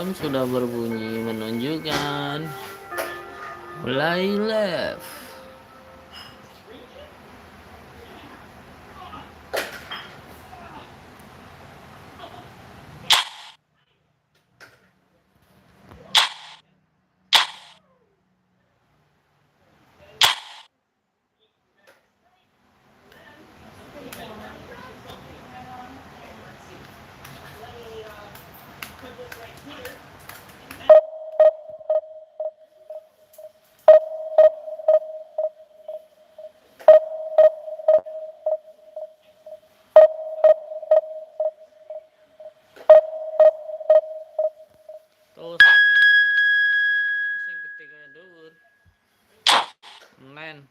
alarm sudah berbunyi menunjukkan mulai left. Tuh sing gede kaya dhuwur. Nen.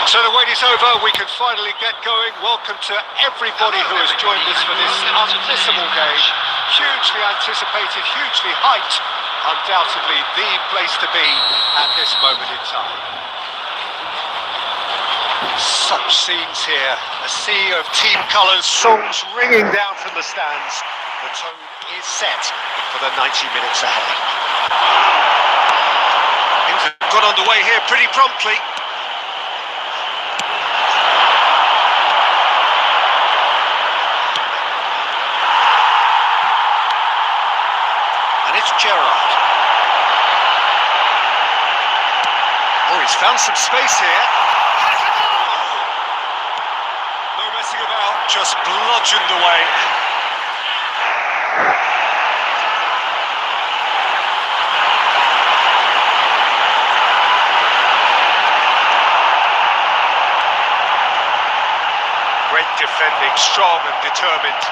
So the wait is over, we can finally get going. Welcome to everybody who has joined us for this unmissable game. Hugely anticipated, hugely hyped. Undoubtedly the place to be at this moment in time. Such scenes here. A sea of team colours, songs ringing down from the stands. The tone is set for the 90 minutes ahead. Things have got underway here pretty promptly. Gerrard. Oh, he's found some space here. No messing about, just bludgeoned away. Great defending, strong and determined.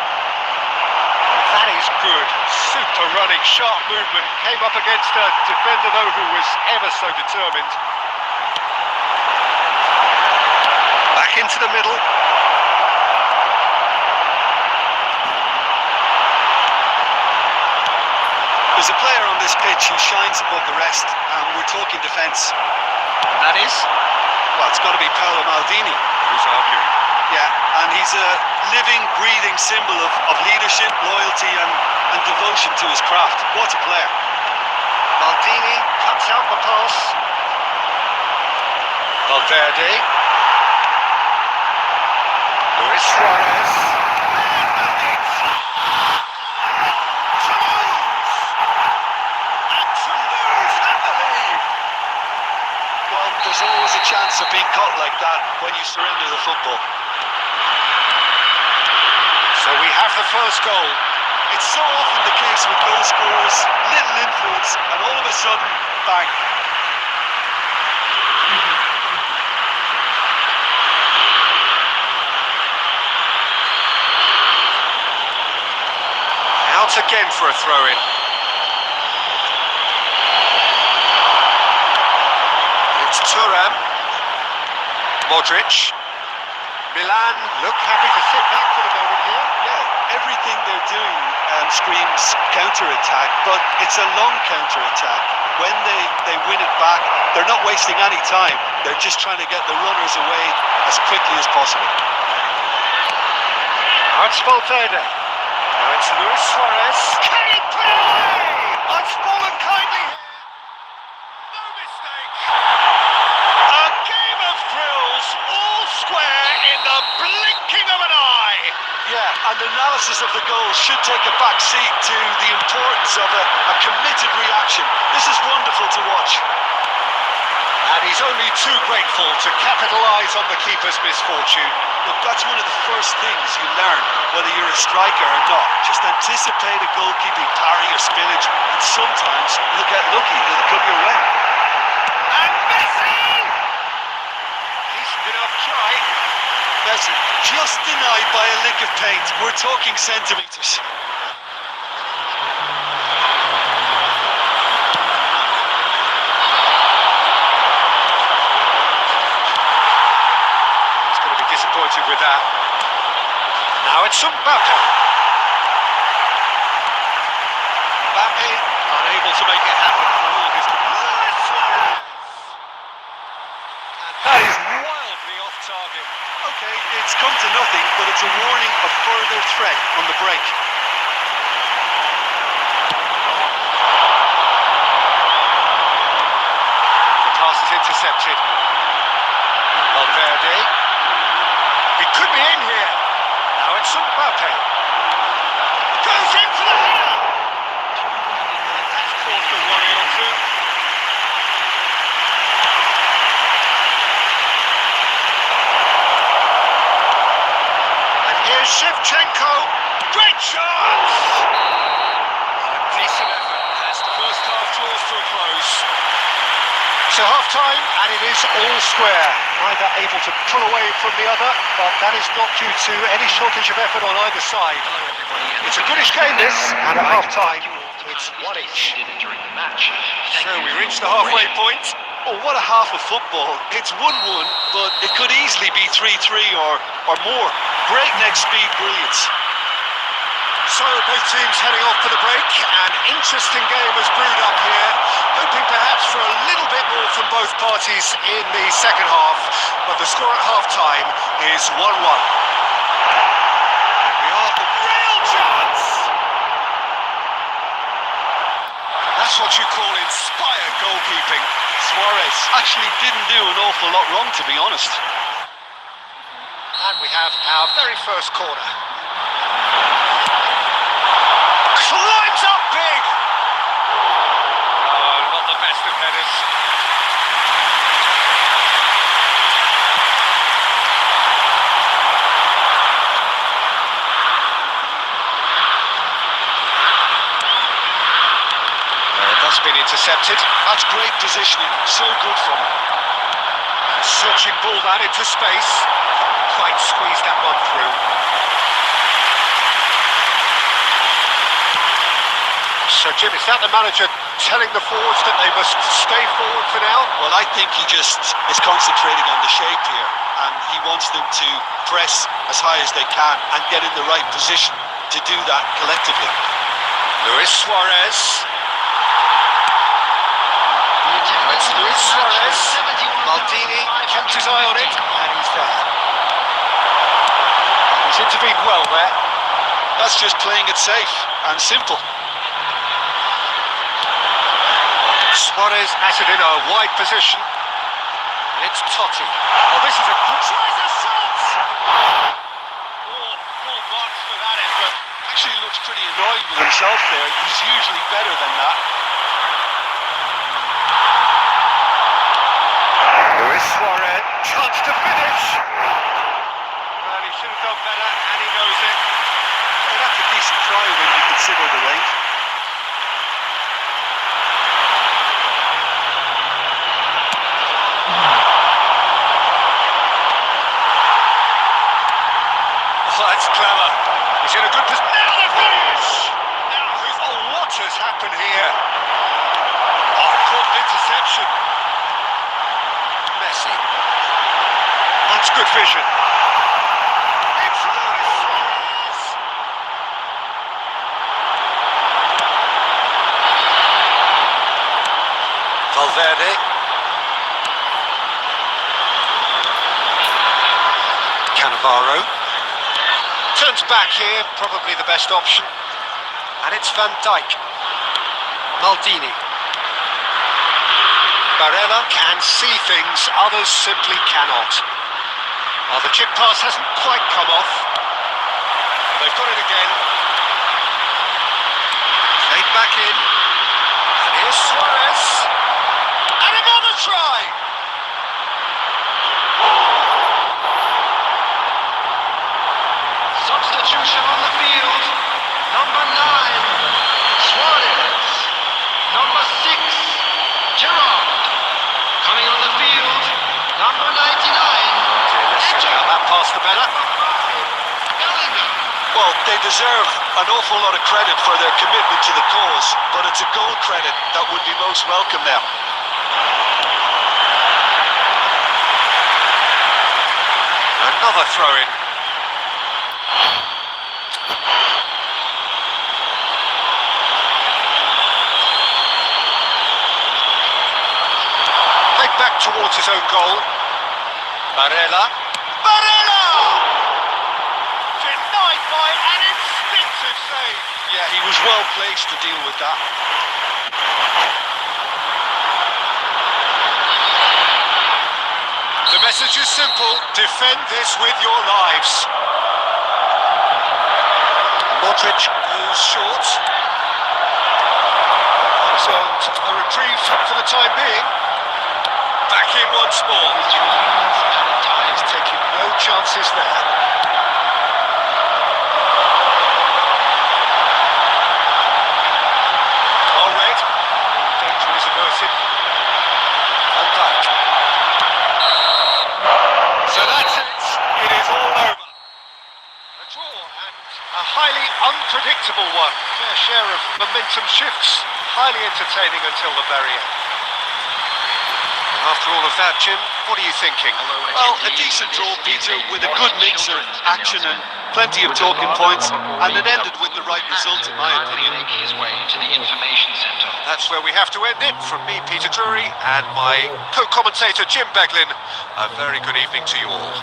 That is good. Super running, sharp movement. Came up against a defender, though, who was ever so determined. Back into the middle. There's a player on this pitch who shines above the rest, and we're talking defence. And that is? Well, it's got to be Paolo Maldini. Who's arguing? Yeah, and he's a living, breathing symbol of leadership, loyalty and devotion to his craft. What a player. Maldini cuts out the pass. Valverde. Luis Suarez. Toulouse at the lead. Well, there's always a chance of being caught like that when you surrender the football. So we have the first goal. It's so often the case with goal scorers, little influence, and all of a sudden, bang. Out again for a throw-in. It's Thuram. Modric. Milan look happy to sit back for the moment here. Yeah, everything they're doing screams counter-attack, but it's a long counter-attack. When they win it back, they're not wasting any time. They're just trying to get the runners away as quickly as possible. That's Valverde. Now it's Luis Suarez. Can he put it away? It's fallen kindly here. No mistake. A game of thrills, all square in the blinking of an eye. Yeah, and analysis of the goal should take a back seat to the importance of a committed reaction. This is wonderful to watch. And he's only too grateful to capitalise on the keeper's misfortune. Look, that's one of the first things you learn, whether you're a striker or not. Just anticipate a goalkeeping parry or spillage, and sometimes you'll get lucky, it'll come your way. And Messi! Decent enough try. Messi, just denied by a lick of paint. We're talking centimetres. Disappointed with that. Now it's Mbappe. Mbappe unable to make it happen for all his. And that is wildly off target. Okay, it's come to nothing, but it's a warning of further threat on the break. The pass is intercepted. Valverde. He could be in here. Now it's Mbappe. Goes in for the header. That's caused a worry or two. And here's Shevchenko. Great chance. A decent effort as the first half draws to a close. So half-time, and it is all square. Neither able to pull away from the other, but that is not due to any shortage of effort on either side. It's a goodish game, this, and at half-time, it's one each. So we reach the halfway point. Oh, what a half of football. It's 1-1, but it could easily be 3-3 or more. Breakneck speed brilliance. So both teams heading off for the break. An interesting game has brewed up here. Hoping perhaps for a little bit more from both parties in the second half. But the score at half-time is 1-1. And we are real chance! That's what you call inspired goalkeeping. Suarez actually didn't do an awful lot wrong, to be honest. And we have our very first corner. Climbs up big! Oh, not the best of headers. That's been intercepted. That's great positioning, so good from him. Searching ball that into space. Quite squeezed that one through. So Jim, is that the manager telling the forwards that they must stay forward for now? Well, I think he just is concentrating on the shape here, and he wants them to press as high as they can and get in the right position to do that collectively. Luis Suarez. It's Luis Suarez. Maldini kept his eye on it, and he's there. He's intervened well there. That's just playing it safe and simple. Suarez has it in a wide position. And it's Totti. Oh, this is a good tries a shot! Oh, full marks for that effort. Actually looks pretty annoyed with himself there. He's usually better than that. Luis Suarez, chance to finish. Well, he should have done better, and he knows it. Yeah, that's a decent try when you consider the range. Oh, that's clever. He's in a good position. Now the finish! Now, what has happened here? Oh, caught an interception. Messi. That's good vision. It's Luis Suarez! Valverde. Cannavaro. Turns back here, probably the best option. And it's Van Dijk. Maldini. Barella can see things, others simply cannot. Well, the chip pass hasn't quite come off. They've got it again. Played back in. And here's Suarez. And another try! better. Well, they deserve an awful lot of credit for their commitment to the cause, but it's a goal credit that would be most welcome now. Another throw-in. Played back towards his own goal. Barella. Barella! Denied by an instinctive save. Yeah, he was well placed to deal with that. The message is simple: defend this with your lives. Modric goes short. Concerned a reprieve for the time being. Back in once more. He's taking no chances there. All red. Danger is averted. Van Dijk. So that's it. It is all over. A draw and a highly unpredictable one. Fair share of momentum shifts. Highly entertaining until the very end. After all of that, Jim, what are you thinking? Well, a decent draw, Peter, with a good mix of action and plenty of talking points, and it ended with the right result, in my opinion. His way to the Information Centre. That's where we have to end it. From me, Peter Drury, and my co-commentator, Jim Beglin. A very good evening to you all.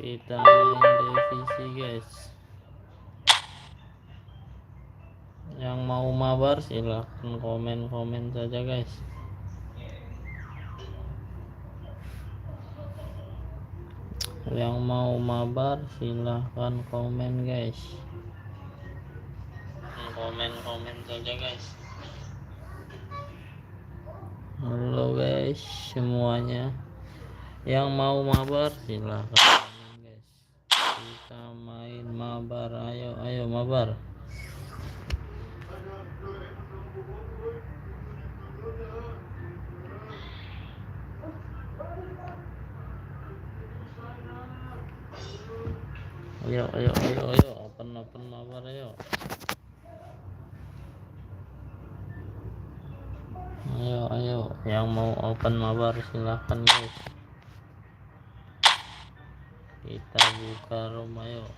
Kita main divisi, guys. Yang mau mabar silahkan komen-komen saja, guys. Yang mau mabar silahkan komen, guys. Komen saja, guys. Halo guys semuanya, yang mau mabar silahkan komen, guys. Kita main mabar, ayo mabar. Ayo, open mabar, ayo. Ayo, yang mau open mabar silahkan, guys. Kita buka room, ayo.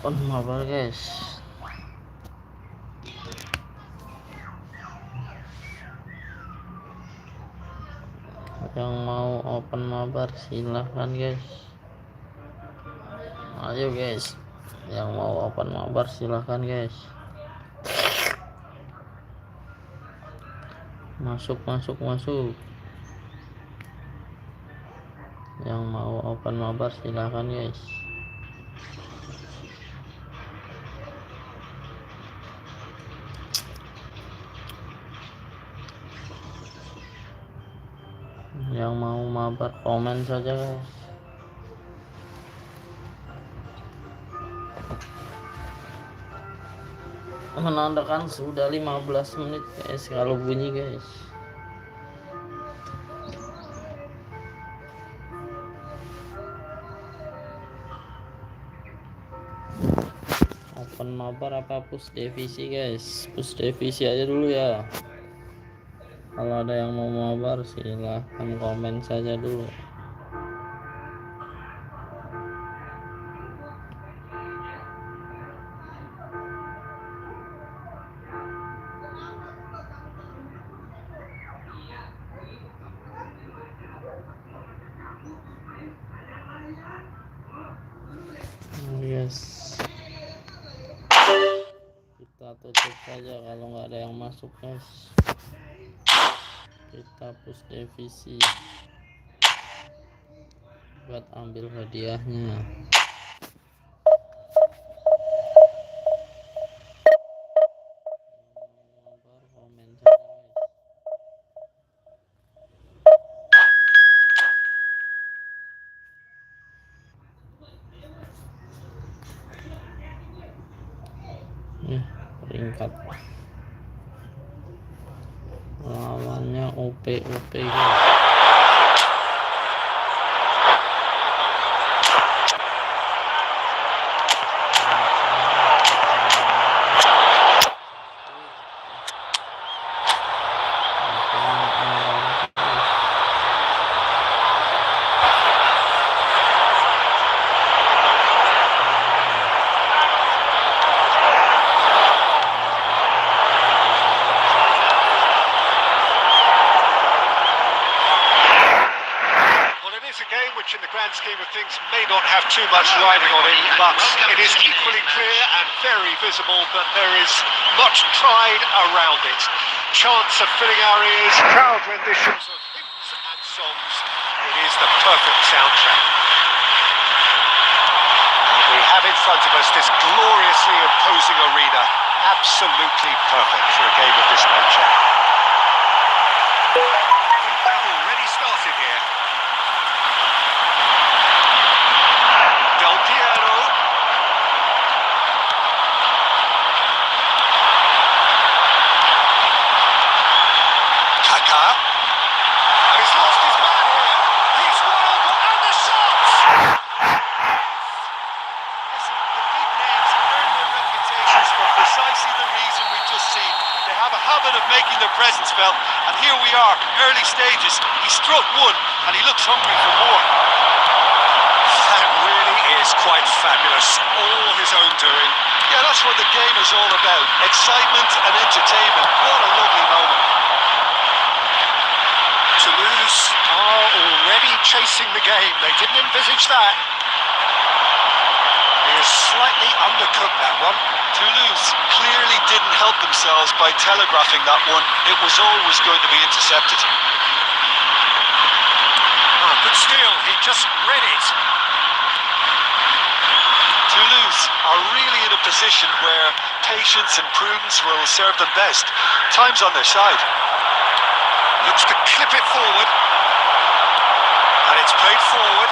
Open mabar, guys. Yang mau open mabar silahkan, guys. Ayo guys, yang mau open mabar silahkan, guys. Masuk. Yang mau open mabar silahkan, guys. Yang mau mabar komen saja, guys. Menandakan sudah 15 menit, guys, kalau bunyi, guys. open mabar apa push divisi guys? Push divisi aja dulu ya. Kalau ada yang mau mabar silahkan komen saja dulu. Yes, kita tutup saja kalau nggak ada yang masuk guys. Kita push divisi buat ambil hadiahnya. Komen saja guys. Peringkat lawannya OP guys. Which in the grand scheme of things may not have too much riding on it, but it is equally clear and very visible that there is much pride around it. Chants are filling our ears, proud renditions of hymns and songs. It is the perfect soundtrack. And we have in front of us this gloriously imposing arena, absolutely perfect for a game of this nature. We've already started here. And he's lost his man here. He's vulnerable and the shots! Listen, the big names earn their reputations for precisely the reason we've just seen. They have a habit of making their presence felt, and here we are, early stages. He struck one, and he looks hungry for more. That really is quite fabulous. All his own doing. Yeah, that's what the game is all about. Excitement and entertainment. What a lovely moment. Toulouse are already chasing the game. They didn't envisage that. He has slightly undercooked that one. Toulouse clearly didn't help themselves by telegraphing that one. It was always going to be intercepted. But still, he just read it. Toulouse are really in a position where patience and prudence will serve them best. Time's on their side. Looks to clip it forward. And it's played forward.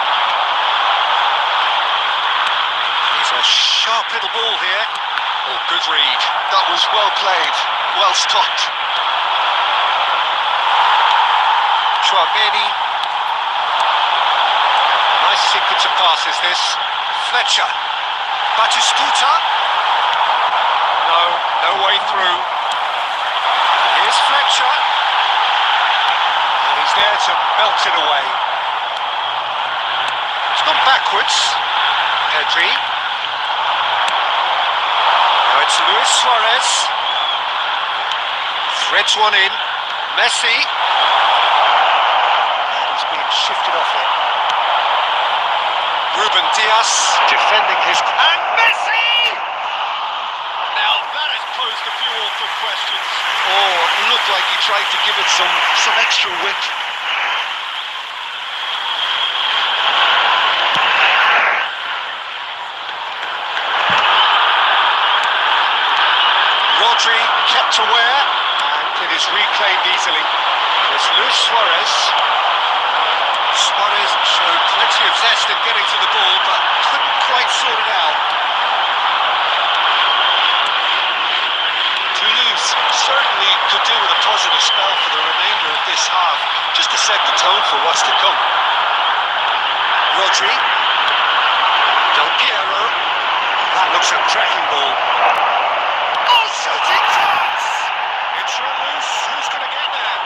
He's a sharp little ball here. Oh, good read. That was well played, well stopped. Chouameni. Nice sequence of passes this. Fletcher. Batistuta. No way through. Here's Fletcher. And he's there to belt it away. It's gone backwards. Pedri. Now it's Luis Suarez. Threads one in. Messi. And he's being shifted off it. Ruben Diaz defending his... And Messi! Now that has posed a few awkward questions. Oh, it looked like he tried to give it some extra whip. Rodri kept aware, and it is reclaimed easily. There's Luis Suarez. Suarez showed plenty of zest in getting to the ball, but couldn't quite sort it out. Toulouse certainly could do with a positive spell for the remainder of this half, just to set the tone for what's to come. Rodri. Del Piero. That looks a cracking ball. Oh, shooting chance! It's run loose. Who's going to get there?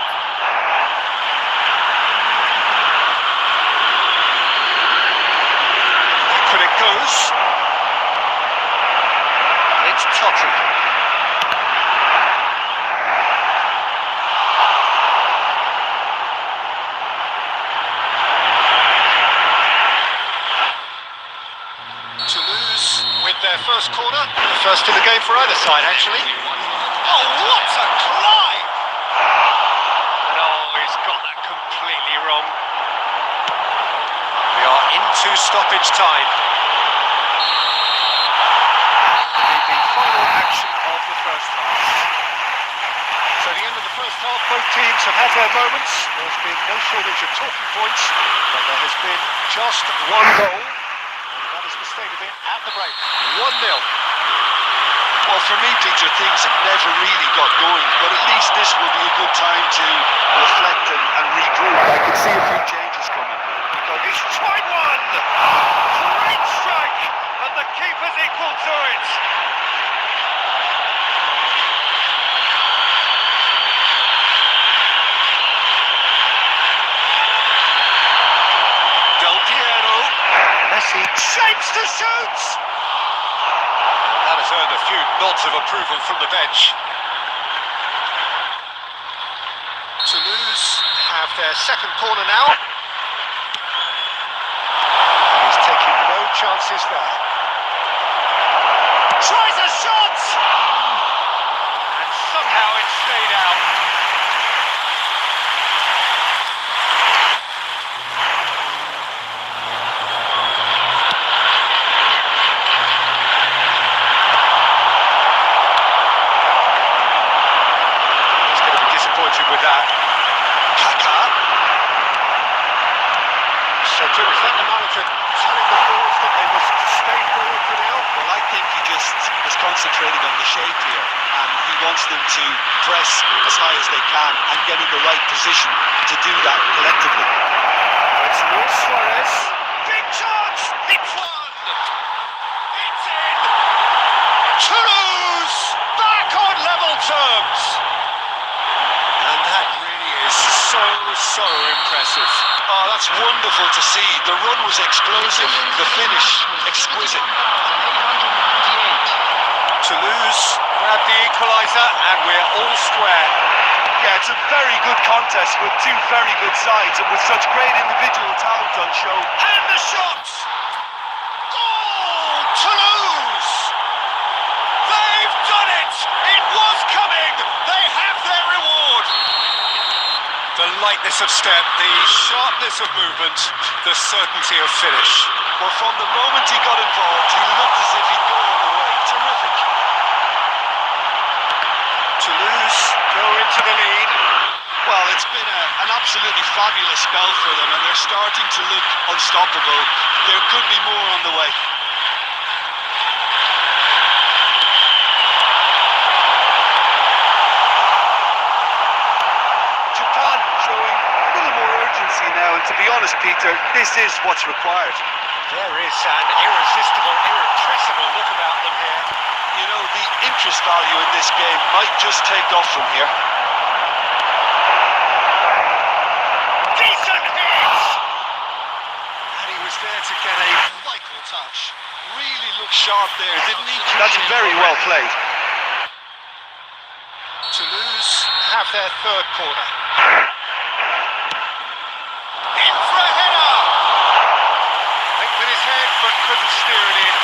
Back it goes. It's Totti. Toulouse with their first corner. The first in the game for either side, actually. Oh, what a climb! No, he's got that completely wrong. We are into stoppage time. The final action of the first half. So the end of the first half, both teams have had their moments. There's been no shortage of talking points, but there has been just one goal. That is the state of it at the break. 1-0. Well, for me, Peter, things have never really got going, but at least this will be a good time to reflect and regroup. I can see a few changes coming. He's tried one! Great strike! And the keeper's equal to it! Del Piero. Messi shapes to shoot! That has earned a few nods of approval from the bench. Toulouse have their second corner now. He's taking no chances there. Tries a shot! And somehow it stayed out. He's going to be disappointed with that. Kaka. So, Jim, is that the manager telling the forwards that they must stay forward for now? Well, I think he just is concentrating on the shape here, and he wants them to press as high as they can and get in the right position to do that collectively. It's Luis Suarez. Big chance! It's one! It's in! Toulouse! Back on level terms! And that really is so impressive. Oh, that's wonderful to see. The run was explosive, the finish exquisite. Toulouse grab the equaliser and we're all square. Yeah, it's a very good contest with two very good sides and with such great individual talent on show. And the shot! Goal! Toulouse! They've done it! It was coming! They have their reward! The lightness of step, the sharpness of movement, the certainty of finish. Well, from the moment he got involved, he looked as if he'd go all the way. Terrific. Toulouse go into the lead. Well, it's been an absolutely fabulous spell for them, and they're starting to look unstoppable. There could be more on the way. Japan showing a little more urgency now, and to be honest, Peter, this is what's required. There is an irresistible, irrepressible look about them here. You know, the interest value in this game might just take off from here. Decent hit! And he was there to get a vital touch. Really looked sharp there, didn't he? That's very well played. Toulouse have their third corner. In for a header! Linked with his head, but couldn't steer it in.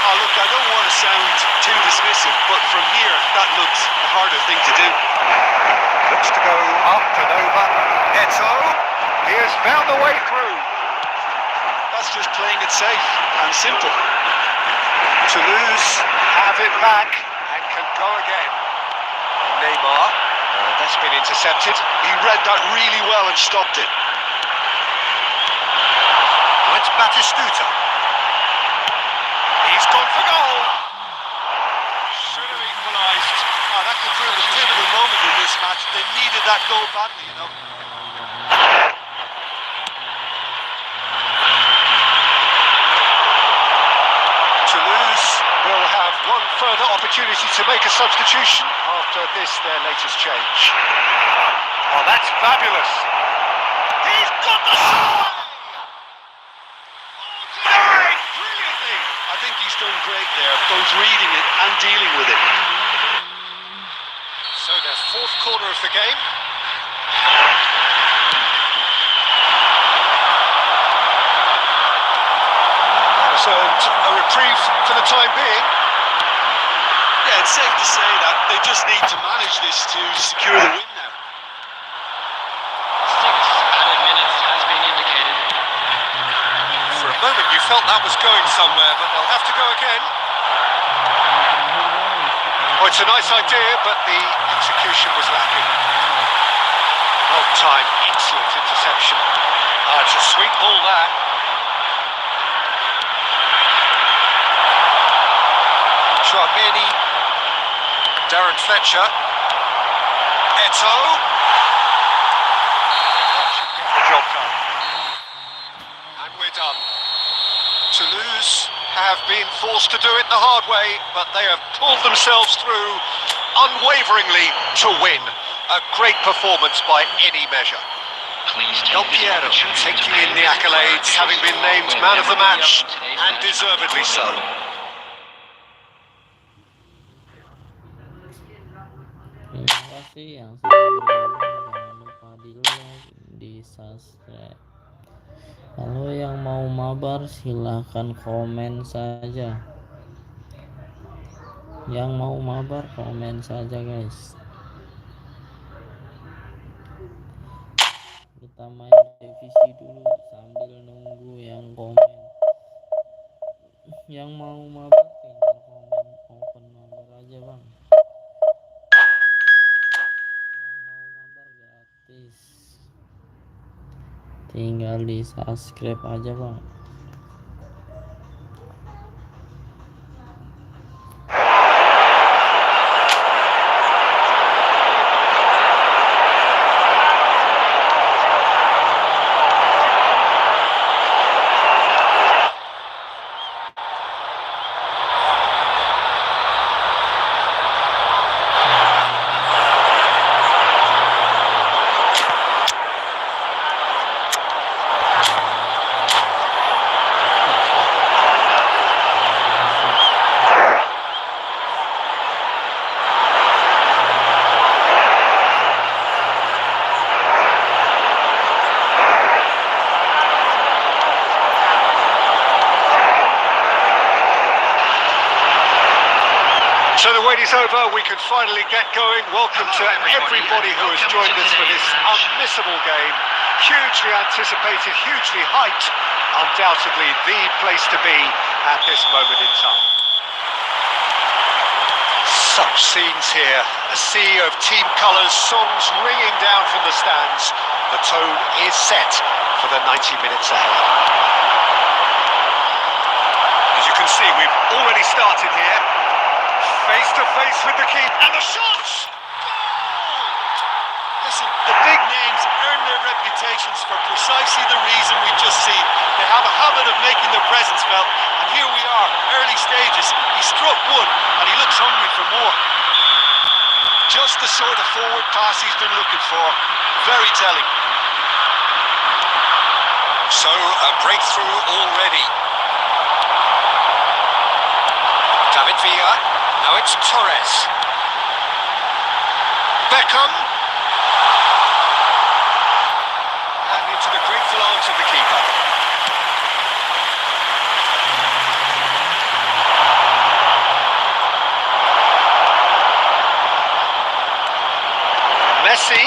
Oh, look, I don't want to sound too dismissive, but from here, that looks the harder thing to do. Looks to go up and over. Neto, he has found the way through. That's just playing it safe and simple. Toulouse have it back and can go again. Neymar, that's been intercepted. He read that really well and stopped it. Well, it's Batistuta. He's gone for goal. Should have equalised. Oh, that could prove a pivotal moment in this match. They needed that goal badly, you know. Toulouse will further opportunity to make a substitution after this, their latest change. Oh, that's fabulous. He's got the shot! Oh, denied brilliantly. I think he's done great there, both reading it and dealing with it. So their fourth corner of the game. That has earned a reprieve for the time being. Yeah, it's safe to say that they just need to manage this to secure the win now. 6 added minutes has been indicated. For a moment you felt that was going somewhere, but they'll have to go again. Oh, it's a nice idea, but the execution was lacking. Well timed, excellent interception. Oh, it's a sweet ball that. Chouameni, Darren Fletcher, Eto. That should get the job done. And we're done. Toulouse have been forced to do it the hard way, but they have pulled themselves through unwaveringly to win. A great performance by any measure. Please take Del this Piero opportunity to taking in pay the accolades, having been named man of the match, today's and match deservedly so. Terima kasih yang sudah bergabung. Jangan lupa di like, di subscribe. Kalau yang mau mabar silahkan komen saja. Yang mau mabar komen saja guys. Kita main divisi dulu sambil nunggu yang komen. Yang mau mabar tinggal komen open mabar aja bang. Yang mau mabar gratis, tinggal di subscribe aja bang. So the wait is over, we can finally get going. Welcome to everybody who has joined us for this unmissable game. Hugely anticipated, hugely hyped. Undoubtedly the place to be at this moment in time. Such scenes here, a sea of team colours, songs ringing down from the stands. The tone is set for the 90 minutes ahead. As you can see, we've already started here. Face to face with the keeper, and the shots! Listen, the big names earn their reputations for precisely the reason we've just seen. They have a habit of making their presence felt, and here we are, early stages. He struck one, and he looks hungry for more. Just the sort of forward pass he's been looking for. Very telling. So, a breakthrough already. David Villa, now it's Torres. Beckham. And into the grateful arms of the keeper. Messi.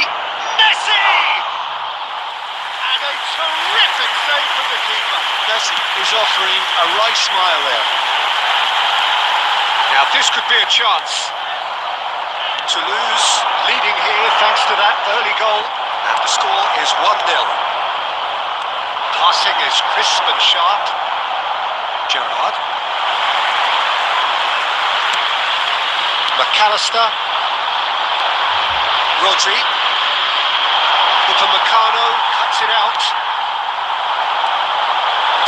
Messi! And a terrific save from the keeper. Messi is offering a wry smile there. Now this could be a chance. Toulouse leading here thanks to that early goal. And the score is 1-0. Passing is crisp and sharp. Gerrard. McAllister. Rodri. Upamecano cuts it out.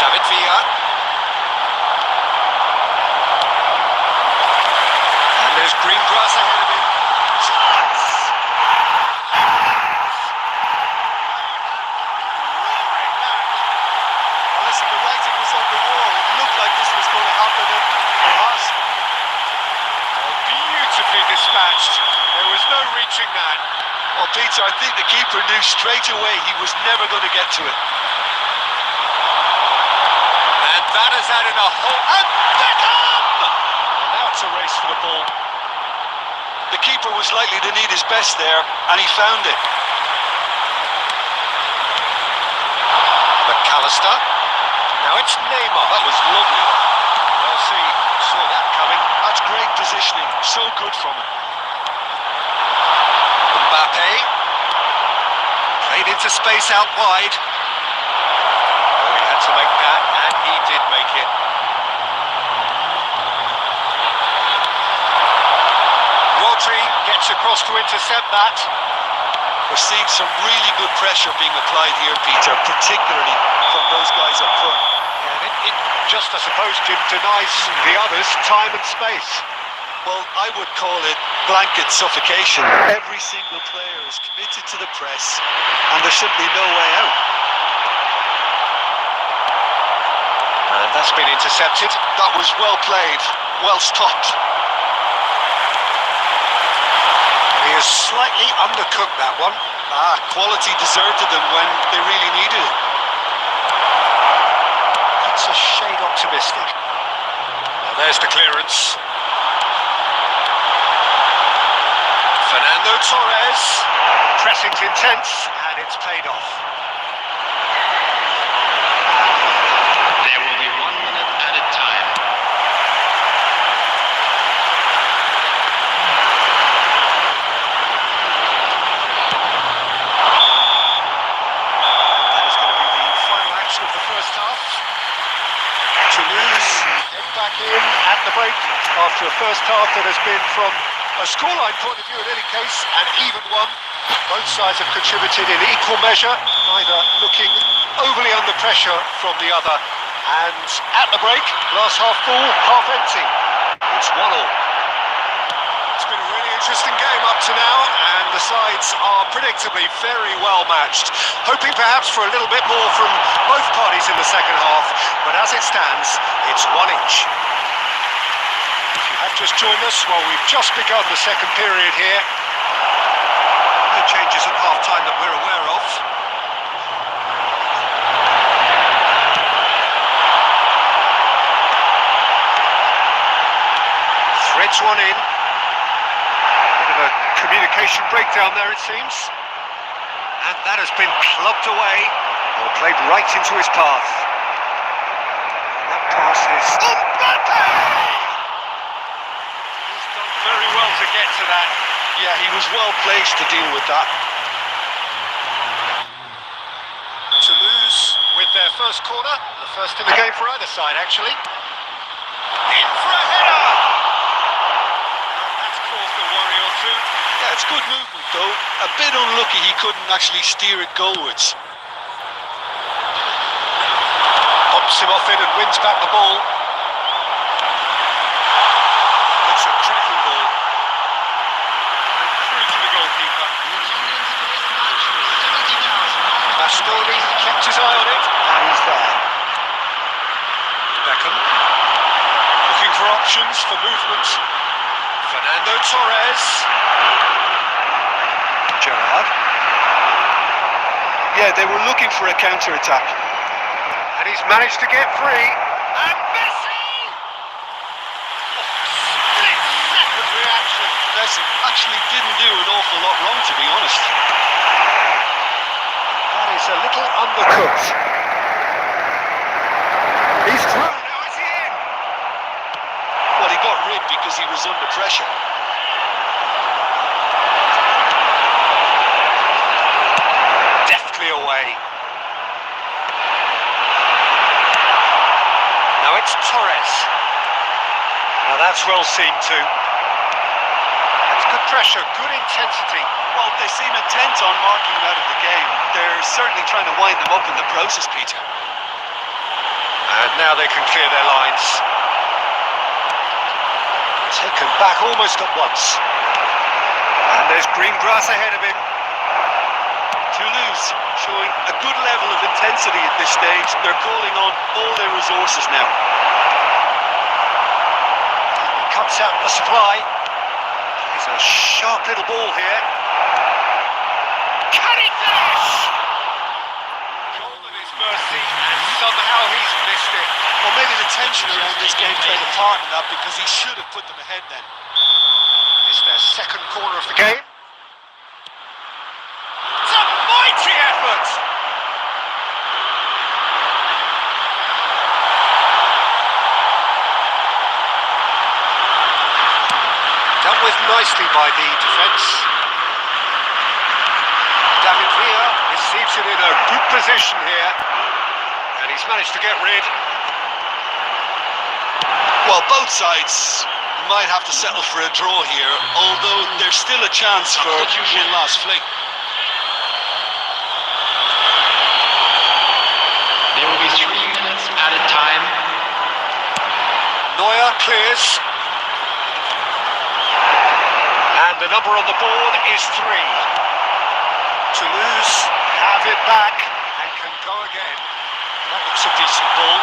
David Villa. Green grass ahead of him. Chance! Roaring that. Well, listen, the writing was on the wall. It looked like this was going to happen, and it has. Oh, beautifully dispatched. There was no reaching that. Well, Peter, I think the keeper knew straight away he was never going to get to it. And that has added a whole... And Beckham! And now it's a race for the ball. The keeper was likely to need his best there, and he found it. McAllister. Now it's Neymar. That was lovely. Well, saw that coming. That's great positioning. So good from him. Mbappe. Played into space out wide. Oh, he had to make that, and he did make it. Rodri gets across to intercept that. We're seeing some really good pressure being applied here, Peter, particularly from those guys up front. And it just, I suppose, Jim, denies the others time and space. Well, I would call it blanket suffocation. Every single player is committed to the press, and there's simply no way out. And that's been intercepted. That was well played, well stopped. He has slightly undercooked that one. Quality deserted them when they really needed it. That's a shade optimistic. Now there's the clearance. Fernando Torres. Pressing's intense, and it's paid off. There will be 1 minute added time. That is going to be the final action of the first half. Toulouse head back in at the break after a first half that has been, from a scoreline point of view in any case, an even one. Both sides have contributed in equal measure, neither looking overly under pressure from the other. And at the break, glass half full, half empty. It's 1-1. It's been a really interesting game up to now, and the sides are predictably very well matched. Hoping perhaps for a little bit more from both parties in the second half, but as it stands, it's 1 each. If you have just joined us, well, we've just begun the second period here. No changes at half-time that we're aware of. Threads one in. Bit of a communication breakdown there, it seems. And that has been clubbed away, or played right into his path. And that pass is... Mbappe! He's done very well to get to that. Yeah, he was well placed to deal with that. Toulouse with their first corner, the first in the game for either side, actually. In for a header! That's caused a worry or two. Yeah, it's good movement though. A bit unlucky he couldn't actually steer it goalwards. Pops him off it and wins back the ball. Looks a cracking ball. And through to the goalkeeper. Bastoni kept his eye on it, and he's there. Beckham looking for options for movement. Fernando Torres. Gerrard. Yeah, they were looking for a counter-attack. And he's managed to get free. And Messi! Split-second reaction. Messi actually didn't do an awful lot wrong, to be honest. That is a little undercooked. He's through. Now is he in? Well, he got rid because he was under pressure. Deftly away. Now it's Torres. Now that's well seen too. That's good pressure, good intensity. Well, they seem intent on marking him out of the game. They're certainly trying to wind them up in the process, Peter. And now they can clear their lines. Taken back almost at once. And there's green grass ahead of him. Toulouse showing a good level of intensity at this stage. They're calling on all their resources now. He cuts out the supply. He's a sharp little ball here. Can he finish? Goal at his mercy, and somehow he's missed it. Well, maybe the tension around this game played a part in that, because he should have put them ahead then. It's their second corner of the game. It's a mighty effort! Dealt with nicely by the defence. David Villa receives it in a good position here, and he's managed to get rid. Well, both sides might have to settle for a draw here, although there's still a chance for one last fling. There will be 3 minutes added time. Neuer clears. And the number on the board is 3. Toulouse have it back and can go again. That looks a decent ball.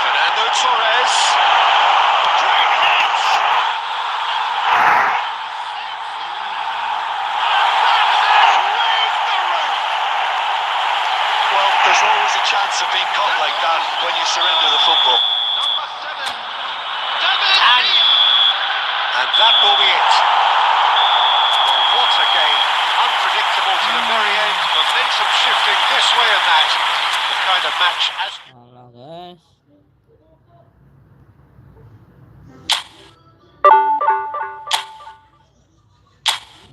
Fernando Torres. Great hit! Raised the roof! Well, there's always a chance of being caught like that when you surrender the football. Number 7. And that will be it. Well, what a game. Unpredictable to the very end. Momentum shifting this way and that. The kind of match as... Alah guys.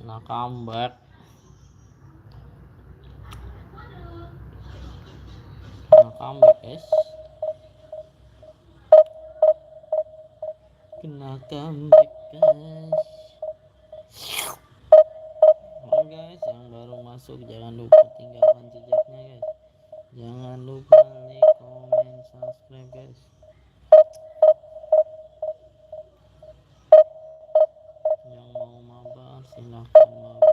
Nah, comeback. Nah, comeback guys. Kena comeback guys. Oke guys, yang baru masuk jangan lupa tinggalkan jejaknya guys. Jangan lupa like, comment, subscribe guys. Yang mau mabar silahkan mabar.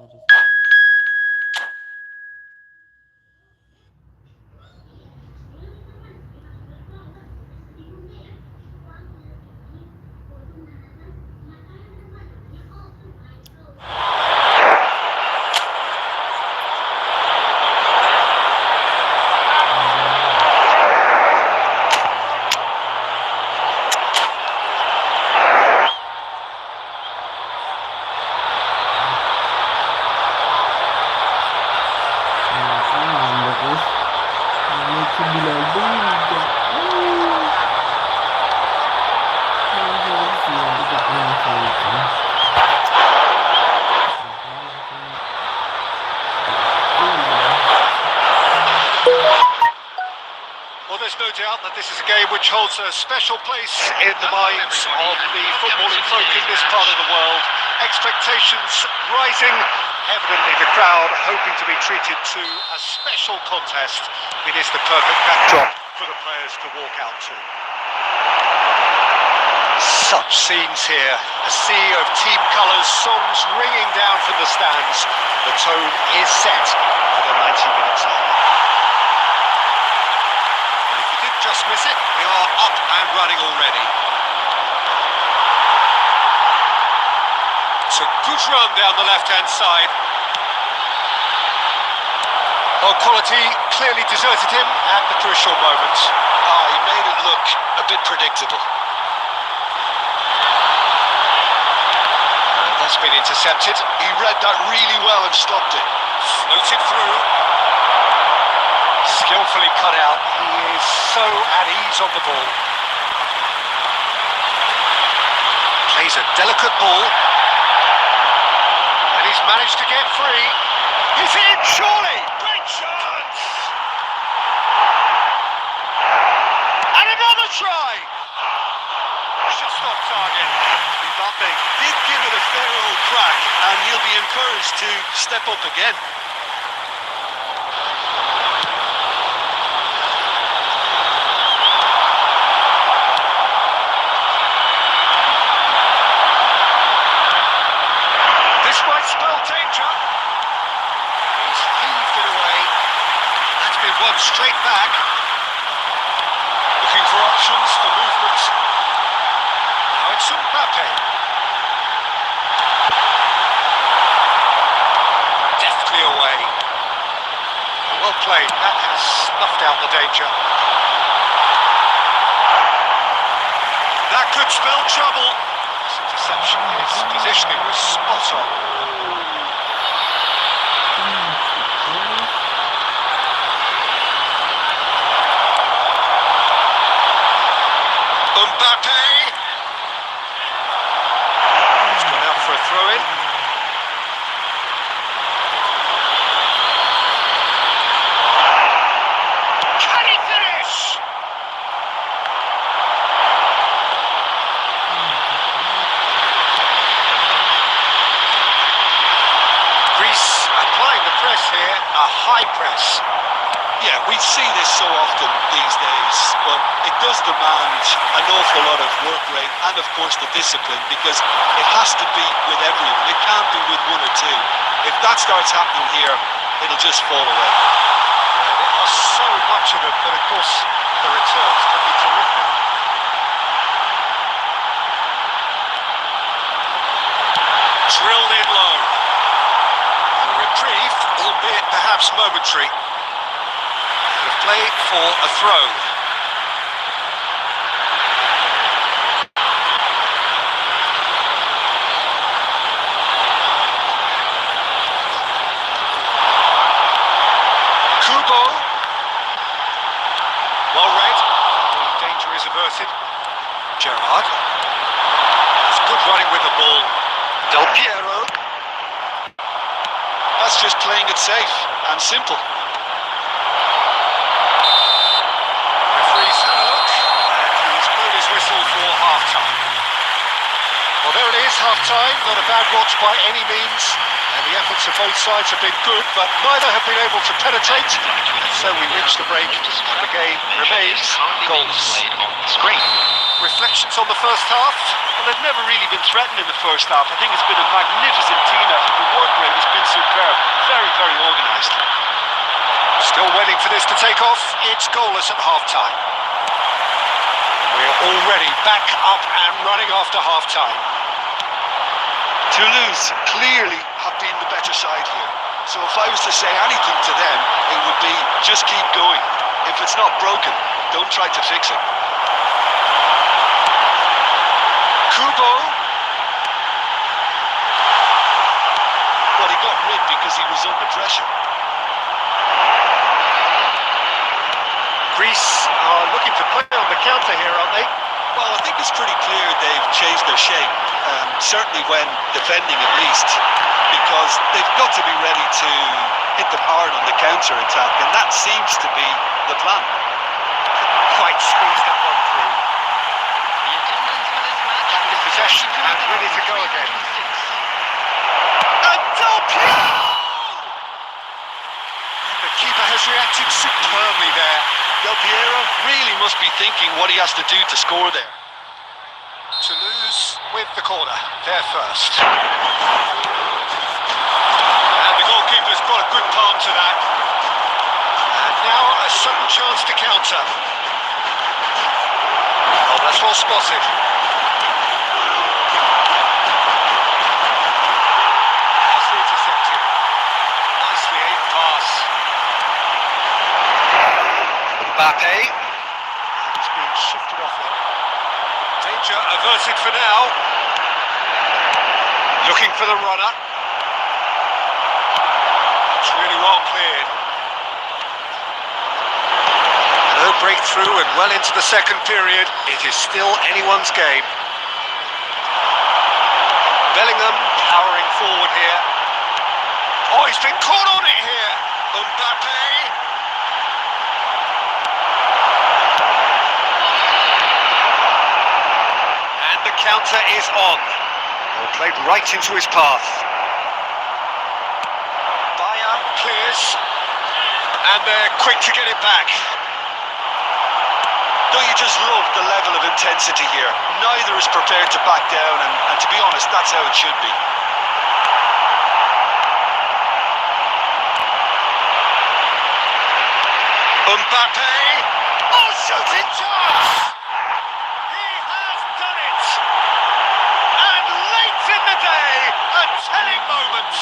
Well, there's no doubt that this is a game which holds a special place in the minds of the footballing folk in this part of the world. Expectations rising, evidently the crowd hoping to be treated to a special contest. It is the perfect backdrop for the players to walk out to. Such scenes here, a sea of team colours, songs ringing down from the stands. The tone is set for the 90 minutes ahead. Just miss it, we are up and running already. It's a good run down the left-hand side. Well, quality clearly deserted him at the crucial moment. He made it look a bit predictable. And that's been intercepted. He read that really well and stopped it. Floated through. Skillfully cut out. He is so at ease on the ball. Plays a delicate ball. And he's managed to get free. He's in, surely! Great chance! And another try! Just off target. Mbappe did give it a fair old crack, and he'll be encouraged to step up again. one straight back. Looking for options for movement. Now it's Mbappe. Deftly away. Well played. That has snuffed out the danger. That could spell trouble. This interception, his positioning was spot on. Mbappe. He's gone out for a throw-in. Can he finish? Greece applying the press here, a high press. Yeah, we see this so often these days, but it does demand an awful lot of work rate and, of course, the discipline, because it has to be with everyone. It can't be with one or two. If that starts happening here, it'll just fall away. There are so much of it, but of course the returns can be terrific. Drilled in low. And a reprieve, albeit perhaps momentary. Play for a throw. Kubo. Well read. The danger is averted. Gerrard. That's good running with the ball. Del Piero. That's just playing it safe and simple. Whistle for half-time. Well, there it is, half-time. Not a bad watch by any means. And the efforts of both sides have been good, but neither have been able to penetrate. And so we reach the break, and the game remains goalless. Reflections on the first half? Well, they've never really been threatened in the first half. I think it's been a magnificent team effort. The work rate has been superb. Very, very organised. Still waiting for this to take off. It's goalless at half-time. We're already back up and running after half-time. Toulouse clearly have been the better side here. So if I was to say anything to them, it would be just keep going. If it's not broken, don't try to fix it. Kubo. Well, he got rid because he was under pressure. Greece are looking to play on the counter here, aren't they? Well, I think it's pretty clear they've changed their shape, certainly when defending at least, because they've got to be ready to hit them hard on the counter-attack, and that seems to be the plan. Quite squeezed that one through. Back in possession and ready to go again. And Del Piero! And the keeper has reacted superbly there. Del Piero really must be thinking what he has to do to score there. Toulouse with the corner, there first. And the goalkeeper's got a good palm to that. And now a sudden chance to counter. Oh, that's well spotted. Nicely intercepted. Nicely aimed pass. Mbappe. And he's being shifted off it. Danger averted for now. Looking for the runner. It's really well cleared. No breakthrough and well into the second period. It is still anyone's game. Bellingham powering forward here. Oh, he's been caught on it here. Mbappe. Counter is on. Well, played right into his path. Bayer clears. And they're quick to get it back. Don't you just love the level of intensity here? Neither is prepared to back down, and to be honest, that's how it should be. Mbappe! Oh, shooting chance! He has done it! And late in the day, a telling moment.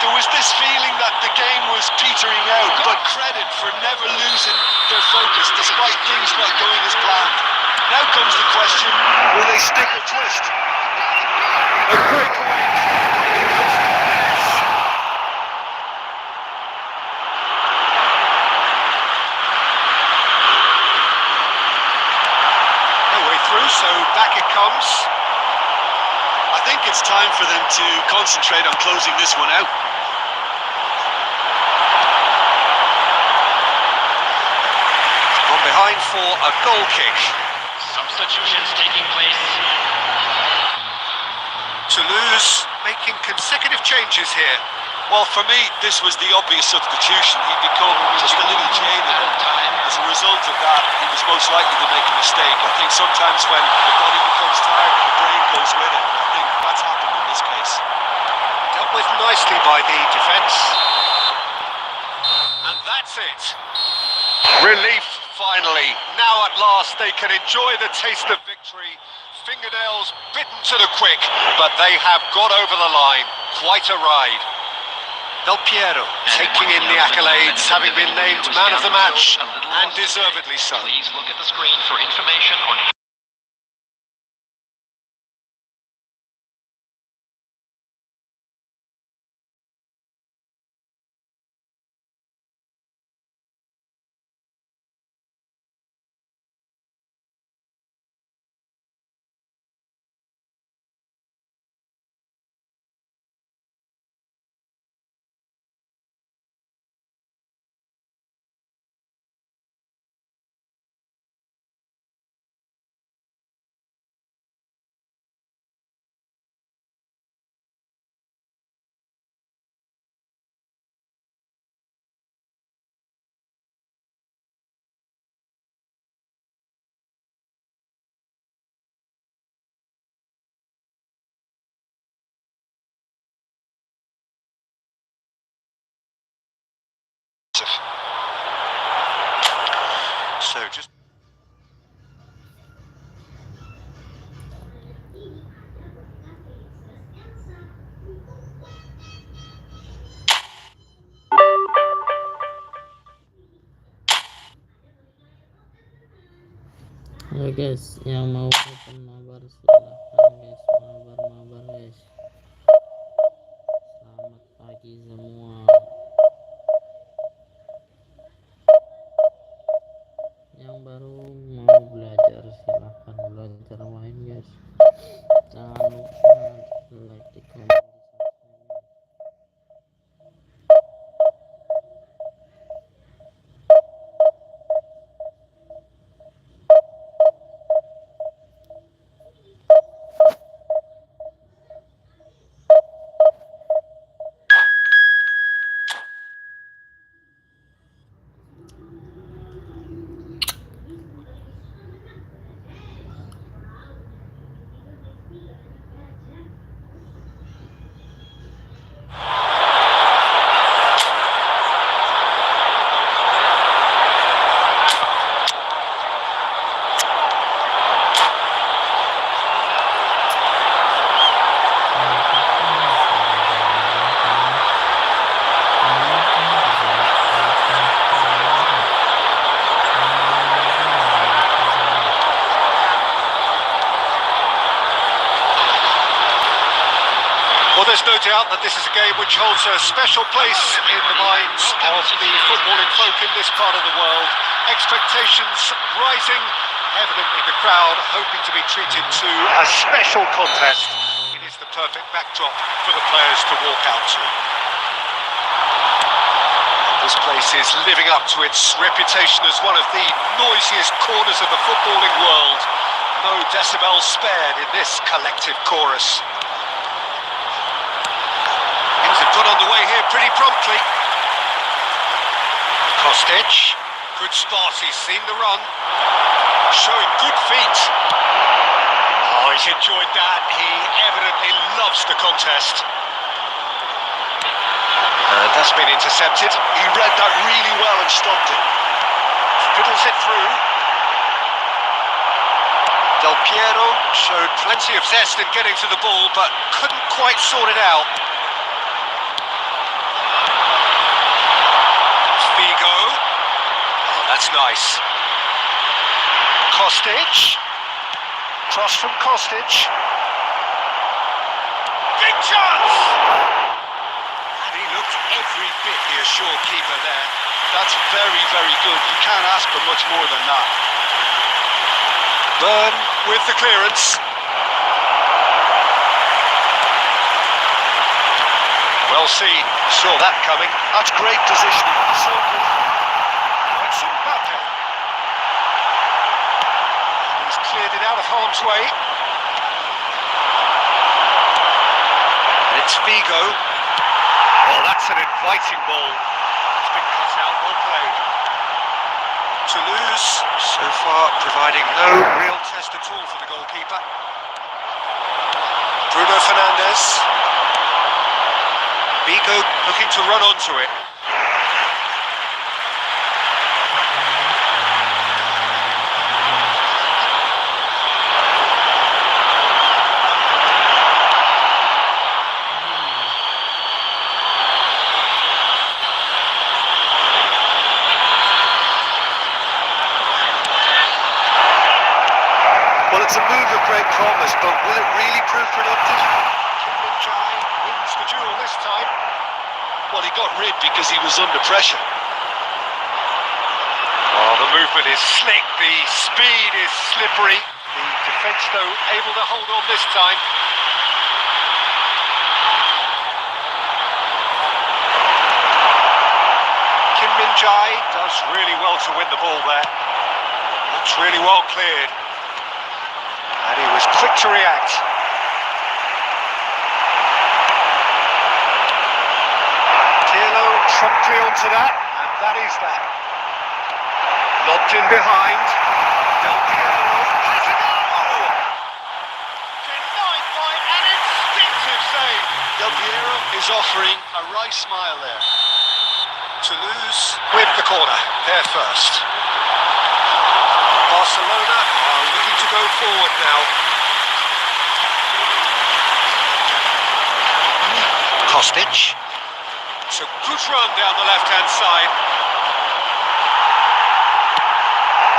There was this feeling that the game was petering out, but credit for never losing their focus despite things not going as planned. Now comes the question, will they stick or twist? A breakaway. No way through, so back it comes. I think it's time for them to concentrate on closing this one out. From behind for a goal kick. Substitutions taking place. Toulouse making consecutive changes here. Well, for me, this was the obvious substitution. He'd become just a little jaded. As a result of that, he was most likely to make a mistake. I think sometimes when the body becomes tired, the brain goes with it. I think that's happened in this case. Dealt with nicely by the defence. And that's it. Relief, finally. Now at last they can enjoy the taste of victory. Fingernails bitten to the quick, but they have got over the line. Quite a ride. Del Piero taking in the accolades, having been named man of the match, and deservedly so. Please look at the screen for information on... So just Oke guys, yang mau open mabar silahkan guys, mabar guys. Selamat pagi semua. Yang baru mau belajar silahkan belajar main guys. Jangan lupa like, di komen, di subscribe. Well, there's no doubt that this is a game which holds a special place in the minds of the footballing folk in this part of the world. Expectations rising, evidently the crowd hoping to be treated to a special contest. It is the perfect backdrop for the players to walk out to. This place is living up to its reputation as one of the noisiest corners of the footballing world. No decibels spared in this collective chorus. Things have got underway here pretty promptly. Kostic, good spot, he's seen the run. Showing good feet. Oh, he's enjoyed that. He evidently loves the contest. And That's been intercepted. He read that really well and stopped it. Fiddles it through. Del Piero showed plenty of zest in getting to the ball, but couldn't quite sort it out. Figo. Oh, that's nice. Kostic. Cross from Kostic. Big chance! And he looked every bit the assured keeper there. That's very, very good. You can't ask for much more than that. Byrne with the clearance. Well seen, saw that coming. That's great positioning. So good. It's Mbappe. He's cleared it out of harm's way. It's Figo. Oh, that's an inviting ball. It's been cut out, well played. Toulouse, so far providing no real test at all for the goalkeeper. Bruno Fernandes. Figo looking to run onto it. Well, it's a move of great promise, but will it really prove productive? Wins the duel this time. Well, he got rid because he was under pressure. Oh, the movement is slick, the speed is slippery. The defence, though, able to hold on this time. Kim Min-jae does really well to win the ball there. Looks really well cleared. And he was quick to react. Pirlo promptly onto that, and that is that. Lobbed in behind. Del Piero has a goal! Denied by an instinctive save. Del Piero is offering a wry smile there. Toulouse with the corner, there first. Barcelona are looking to go forward now. Kostic. It's a good run down the left-hand side.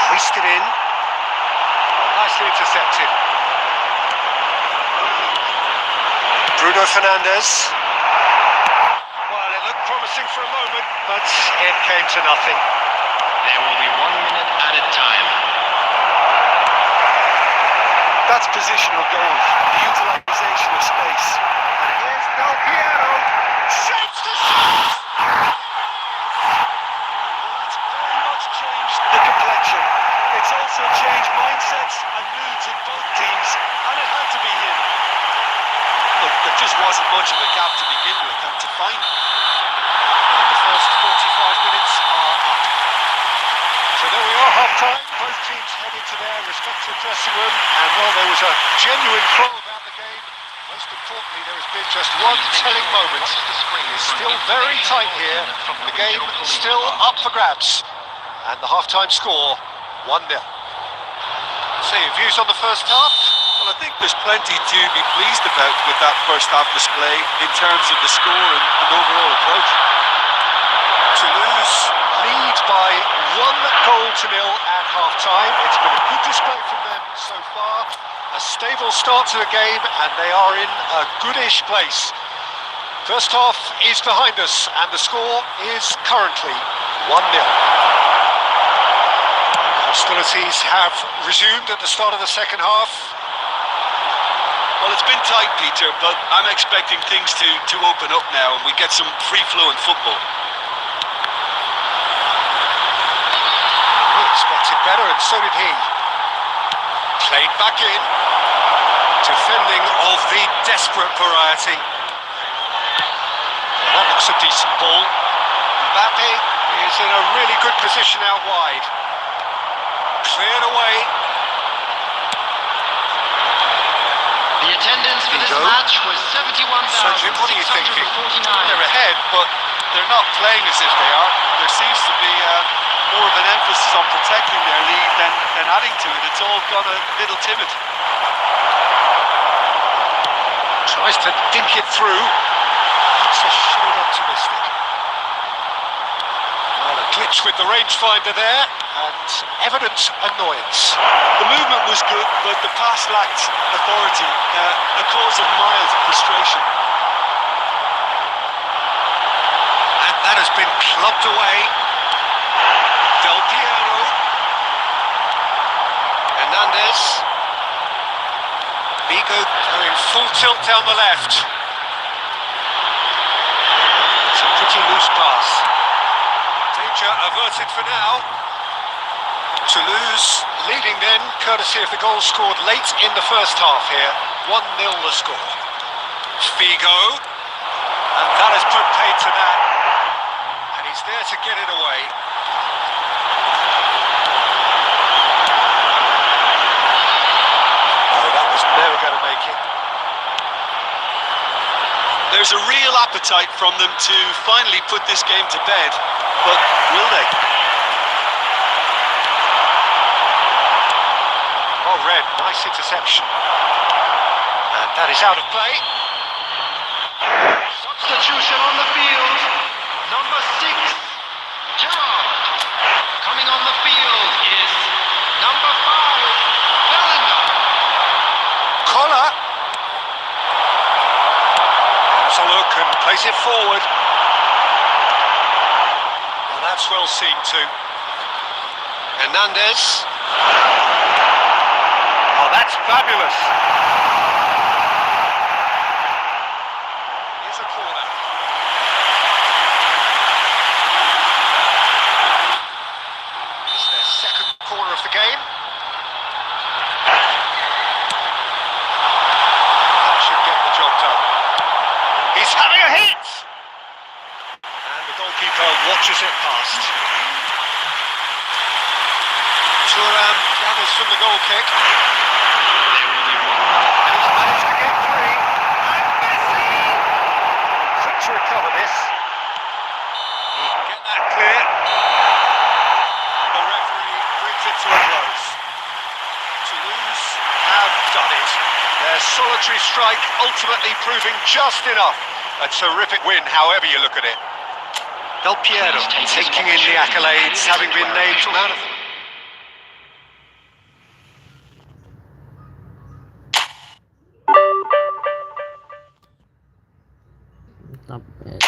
Creased it in. Nicely intercepted. Bruno Fernandes. Well, it looked promising for a moment, but it came to nothing. There will be 1 minute added time. That's positional goal, the utilisation of space. And here's Del Piero. Shapes the shot! That's very much changed the complexion. It's also changed mindsets and moods in both teams, and it had to be him. Look, there just wasn't much of a gap to begin with, and to find it. And the first 45 minutes are up. So there we are, half-time. Both teams headed to their respective dressing room, and while there was a genuine flow about the game, most importantly, there has been just one telling moment. It is still very tight here. The game still up for grabs, and the half-time score 1-0. So your views on the first half? Well, I think there's plenty to be pleased about with that first half display in terms of the score and overall approach. Toulouse lead by 1-0 at half-time. It's been a good display from them so far. A stable start to the game, and they are in a goodish place. First half is behind us, and the score is currently 1-0. Hostilities have resumed at the start of the second half. Well, it's been tight, Peter, but I'm expecting things to open up now and we get some free-flowing football. We expected better, and so did he. Played back in. Defending of the desperate variety. Well, that looks a decent ball. Mbappe is in a really good position out wide. Cleared away. The attendance for this Figo. match was So, Jim, what are you thinking? 71,649. They're ahead, but they're not playing as if they are. There seems to be more of an emphasis on protecting their lead than adding to it. It's all gone a little timid. Tries to dink it through. That's a shade optimistic. Well, a glitch with the rangefinder there, and evident annoyance. The movement was good, but the pass lacked authority, a cause of mild frustration. And that has been clubbed away. Del Piero. Hernandez. Vigo going full tilt down the left. It's a pretty loose pass. Danger averted for now. Toulouse leading then, courtesy of the goal scored late in the first half here. 1-0 the score. Figo. And that has put paid to that. And he's there to get it away. Never going to make it. There's a real appetite from them to finally put this game to bed, but will they? Oh, Red, nice interception. And that is out of play. Substitution on the field. Number 6, Gerard. Coming on the field is number 5, Bellingham. Collar. Has a look and plays it forward. Well, that's well seen too. Hernandez. Oh, that's fabulous. Here's a corner. This is their second corner of the game. He's having a hit! And the goalkeeper watches it past. Thuram gathers from the goal kick. And he's managed to get free. And Messi! Quick to recover this. He can get that clear. And the referee brings it to a close. Toulouse have done it. Their solitary strike ultimately proving just enough. A terrific win, however you look at it. Del Piero taking in the accolades, having been named man of... Naik.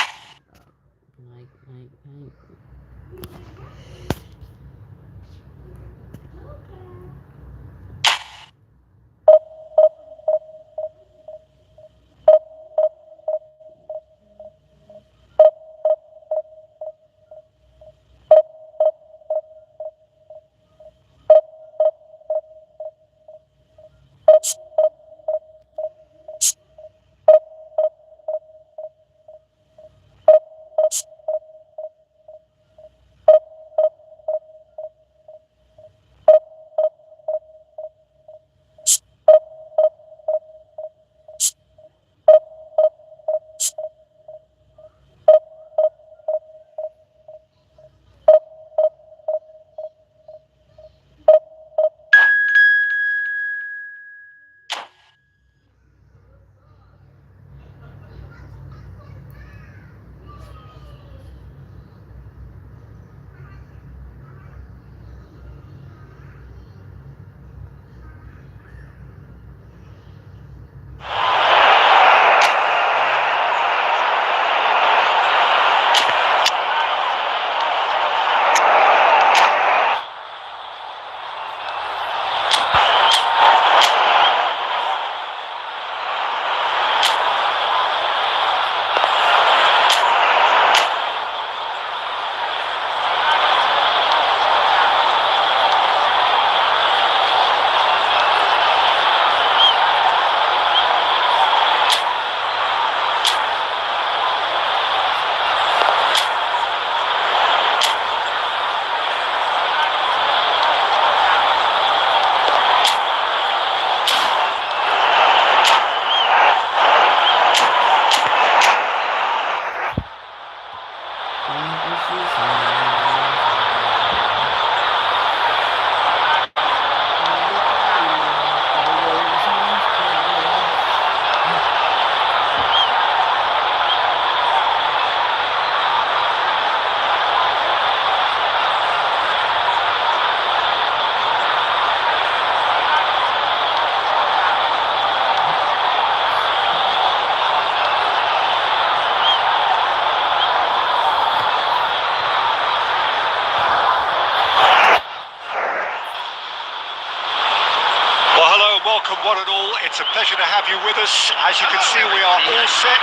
It's a pleasure to have you with us. As you can see, we are all set.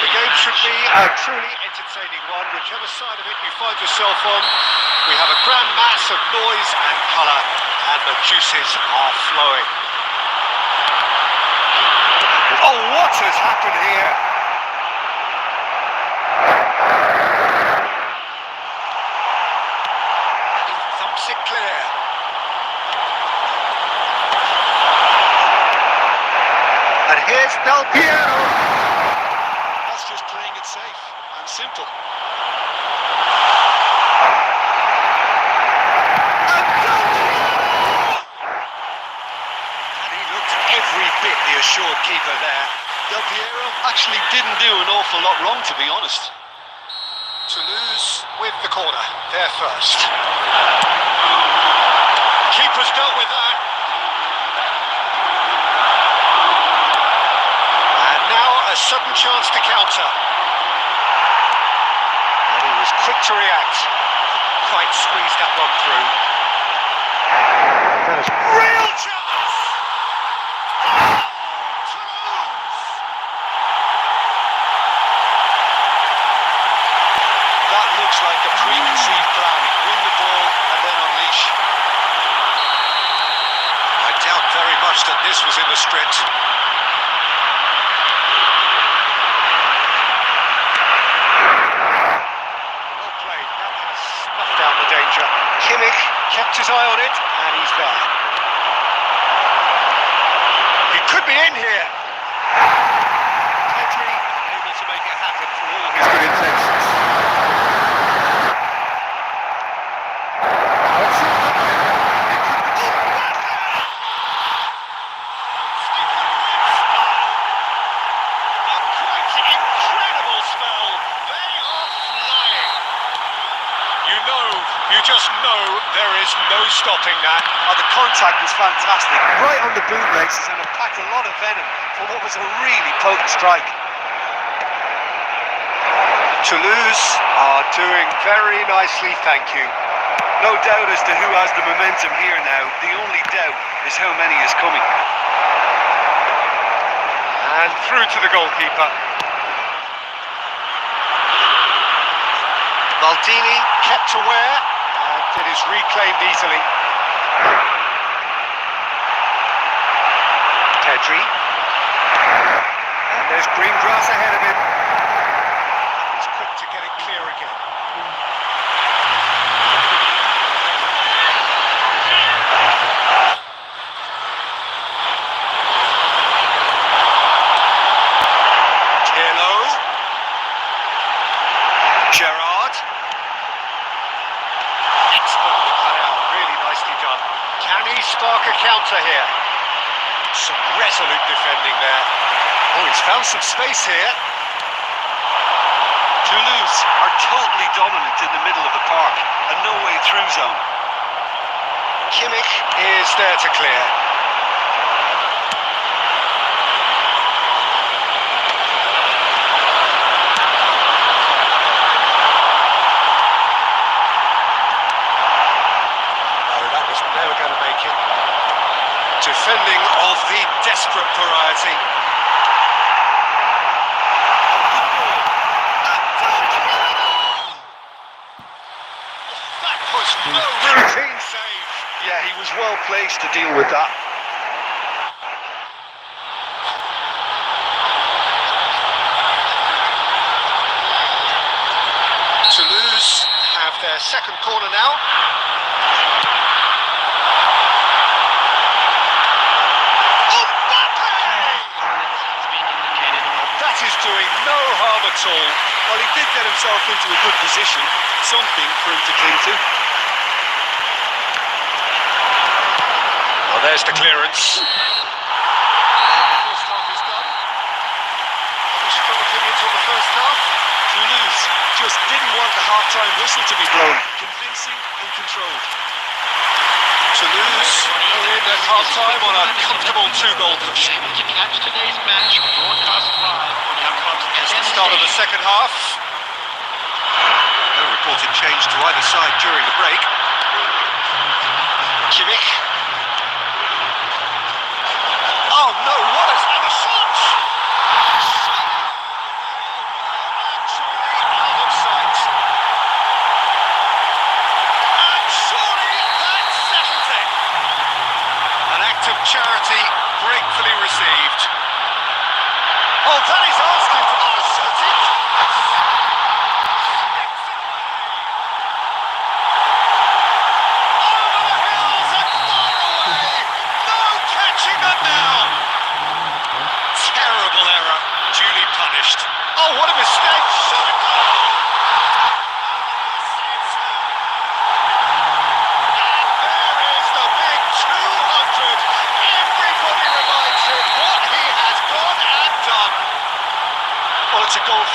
The game should be a truly entertaining one. Whichever side of it you find yourself on, we have a grand mass of noise and colour, and the juices are flowing. Oh, what has happened here? He thumps it clear. And here's Del Piero. That's just playing it safe and simple. And he looked every bit the assured keeper there. Del Piero actually didn't do an awful lot wrong, to be honest. Toulouse with the corner, there first. Keeper's dealt with that. And now a sudden chance to counter. And he was quick to react. Quite squeezed that one through. Real chance! Toulouse! That looks like a preconceived plan. Win the ball and then unleash. I doubt very much that this was in the script. Well played. That has snuffed out the danger. Kimmich kept his eye on it, and he's there. He could be in here. Pedri unable to make it happen for all his good intentions. A quite incredible spell. They are flying. You just know there is no stopping that. Oh, the contact was fantastic, right on the bootlaces, and it packed a lot of venom for what was a really potent strike. Toulouse are doing very nicely, thank you. No doubt as to who has the momentum here now. The only doubt is how many is coming. And through to the goalkeeper. Maldini kept aware, and it is reclaimed easily. Pedri. And there's green grass ahead of him. He's quick to get it clear again. Pirlo. Gerrard. Expertly cut out, really nicely done. Can he spark a counter here? Some resolute defending there. Oh, he's found some space here. Toulouse are totally dominant in the middle of the park, a no-way through zone. Kimmich is there to clear. No, that was never going to make it. Defending of the desperate variety. That was no routine save. Yeah, he was well placed to deal with that. Toulouse have their second corner now. That is doing no harm at all. Well, he did get himself into a good position, something for him to cling to. Well, there's the clearance. And the first half is done. Any strong opinions on the first half? Toulouse just didn't want the half-time whistle to be blown. Convincing and controlled. Toulouse in at half-time on a comfortable 2-goal push. To catch today's match, broadcast live on your club's It's the start of the second half. No reported change to either side during the break. Kimmich. Oh no, what a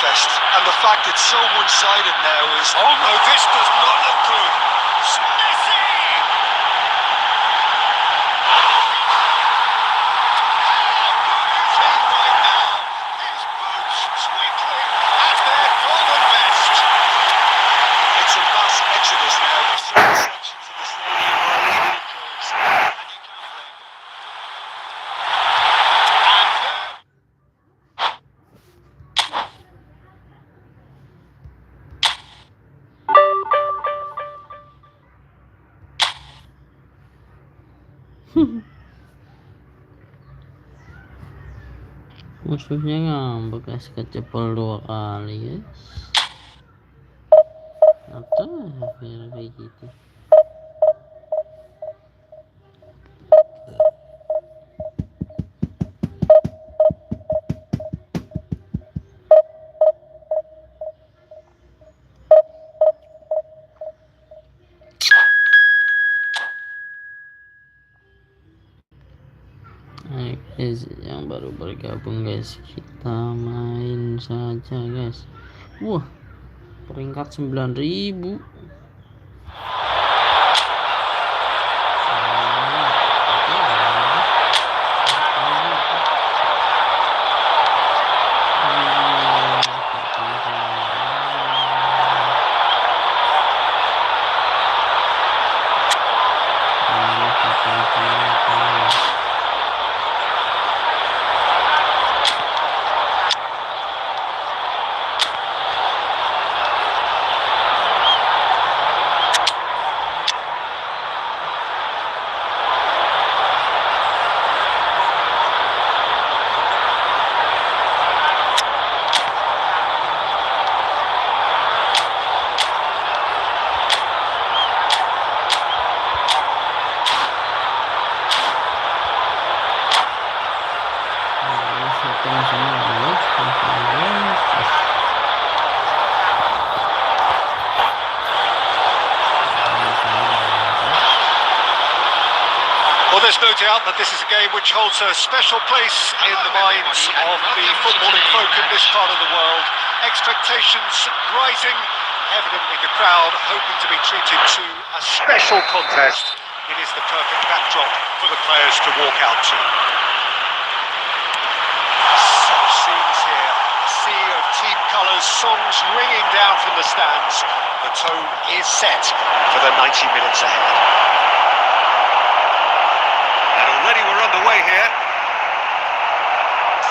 slugfest, and the fact it's so one-sided now is... Oh no, this does not look good. Smithy! It's a mass exodus now. Certain sections of the stadium are leaving in droves, and you can't blame Musuhnya ngambek, guys, kecepol 2 kali, guys. Atau kayak gitu. Guys, yang baru bergabung, guys, kita main saja, guys. Wah, peringkat 9.000. Well, there's no doubt that this is a game which holds a special place in the minds of the footballing folk in this part of the world. Expectations rising, evidently the crowd hoping to be treated to a special contest. It is the perfect backdrop for the players to walk out to. Such scenes here, a sea of team colours, songs ringing down from the stands. The tone is set for the 90 minutes ahead. Already we're underway here.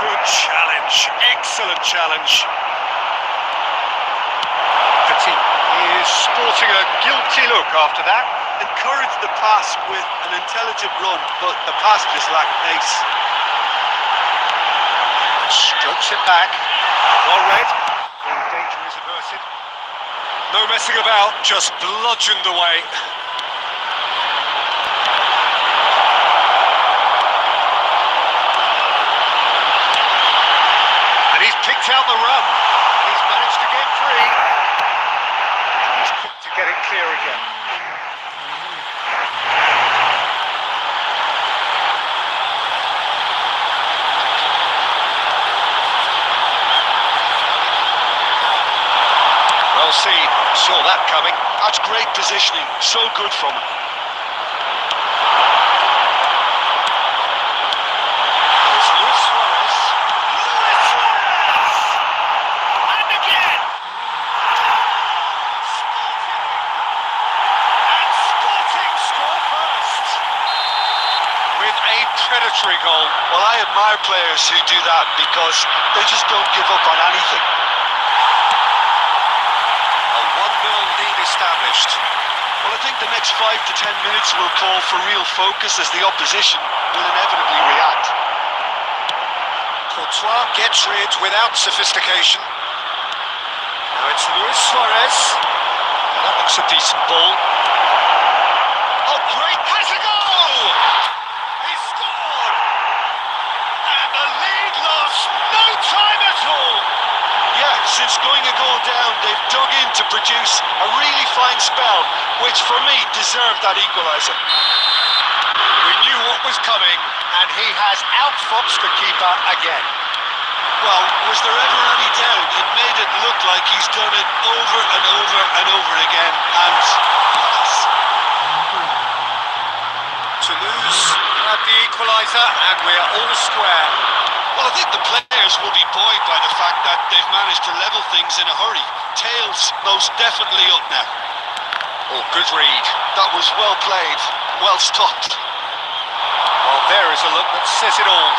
Good challenge, excellent challenge. Petit is sporting a guilty look after that. Encouraged the pass with an intelligent run, but the pass just lacked pace. Strokes it back. Well read. Danger is averted. No messing about, just bludgeoned away. Picked out the run. He's managed to get free. He's quick to get it clear again. Well seen. Saw that coming. That's great positioning. So good from him. Predatory goal. Well, I admire players who do that because they just don't give up on anything. A 1-0 lead established. Well, I think the next 5 to 10 minutes will call for real focus as the opposition will inevitably react. Courtois gets rid without sophistication. Now it's Luis Suarez. That looks a decent ball. Oh, great pass, a goal! He scored! And the lead lost no time at all! Yeah, since going a goal down, they've dug in to produce a really fine spell, which for me deserved that equaliser. We knew what was coming, and he has outfoxed the keeper again. Well, was there ever any doubt? It made it look like he's done it over and over and over again. And yes. Toulouse grab the equaliser and we're all square. Well, I think the players will be buoyed by the fact that they've managed to level things in a hurry. Tails most definitely up now. Oh, good read. That was well played, well stopped. Well, there is a look that says it all.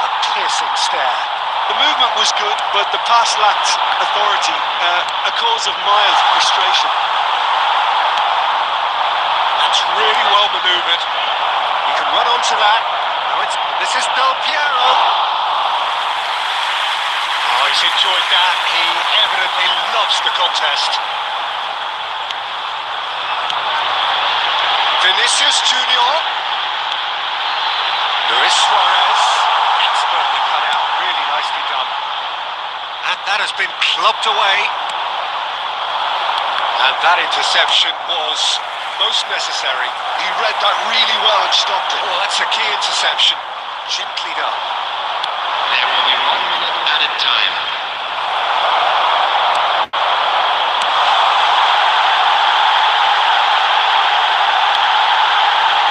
A piercing stare. The movement was good, but the pass lacked authority, a cause of mild frustration. That's really well manoeuvred. He can run onto that. Now this is Del Piero. Oh, he's enjoyed that. He evidently loves the contest. Vinicius Junior. Luis Suarez. Expertly cut out. Really nicely done. And that has been clubbed away. And that interception was most necessary. He read that really well and stopped it. Oh, that's a key interception. Gently done. There will be 1 minute added time.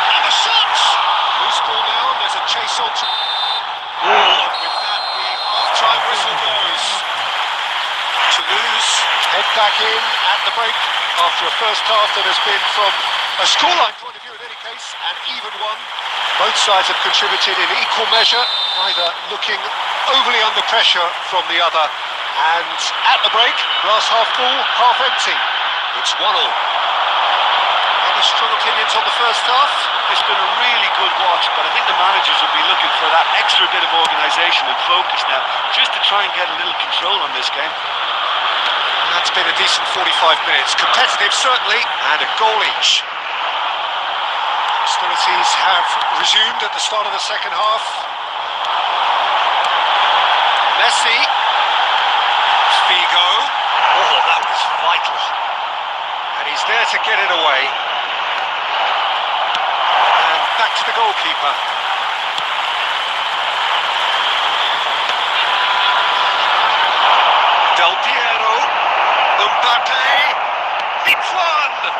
And the shot! Loose ball now, and there's a chase on to... Oh, and with that, the half-time whistle goes. Toulouse head back in at the break after a first half that has been, from a scoreline point of view in any case, an even one. Both sides have contributed in equal measure, neither looking overly under pressure from the other. And at the break, glass half full, half empty. It's 1-1. Any strong opinions on the first half? It's been a really good watch, but I think the managers will be looking for that extra bit of organisation and focus now, just to try and get a little control on this game. That's been a decent 45 minutes. Competitive, certainly, and a goal each. Hostilities have resumed at the start of the second half. Messi. Figo. Oh, that was vital. And he's there to get it away. And back to the goalkeeper. Del Piero. Mbappe. It's one! Oh,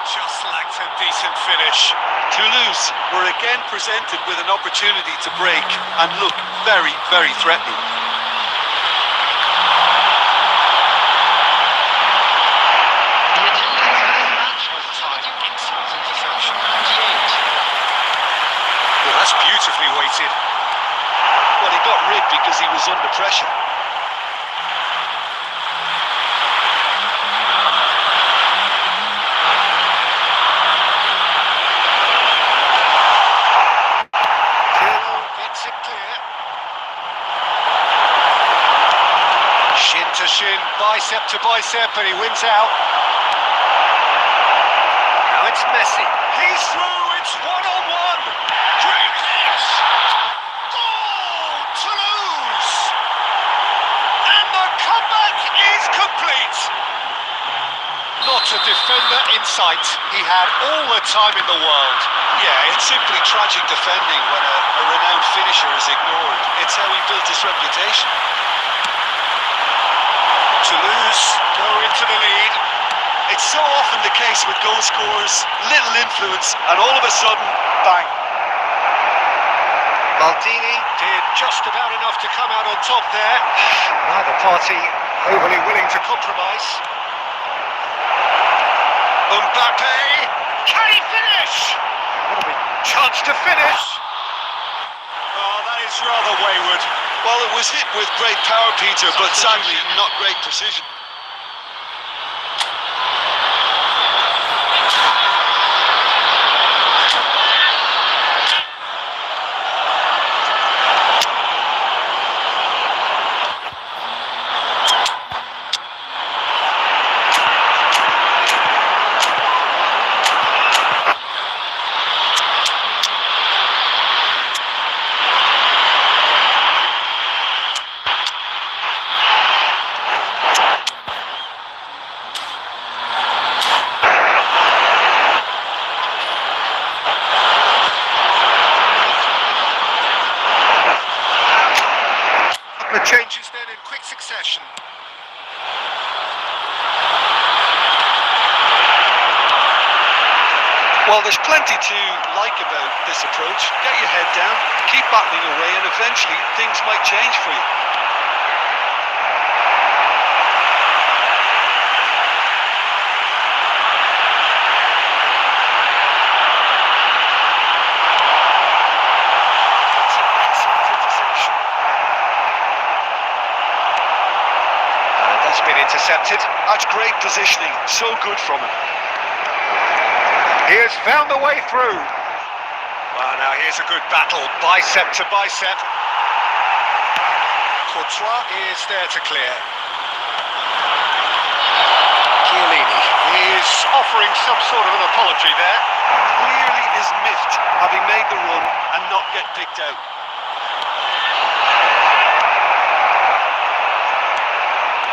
just lacked a decent finish. Toulouse were again presented with an opportunity to break and look very, very threatening. The attendance at this match was 71 Interception. 98. Well, that's beautifully weighted. Well, he got rid because he was under pressure. Pirlo gets it clear. Shin to shin, bicep to bicep, and he wins out. Now it's Messi. He's through, it's 1-on-1. Great hit! Goal! Toulouse! And the comeback is complete. Not a defender in sight. He had all the time in the world. Yeah, it's simply tragic defending when a renowned finisher is ignored. It's how he built his reputation. Toulouse go into the lead. It's so often the case with goal scorers, little influence, and all of a sudden, bang. Maldini did just about enough to come out on top there. Neither party overly willing to compromise. Mbappe, can he finish? What a big chance to finish. Oh, that is rather wayward. Well, it was hit with great power, Peter, but sadly not great precision. Well, there's plenty to like about this approach. Get your head down, keep battling away, and eventually things might change for you. And that's been intercepted. That's great positioning, so good from him. He has found the way through. Well, now here's a good battle, bicep to bicep. Courtois is there to clear. Chiellini is offering some sort of an apology there. Clearly is miffed, having made the run and not get picked out.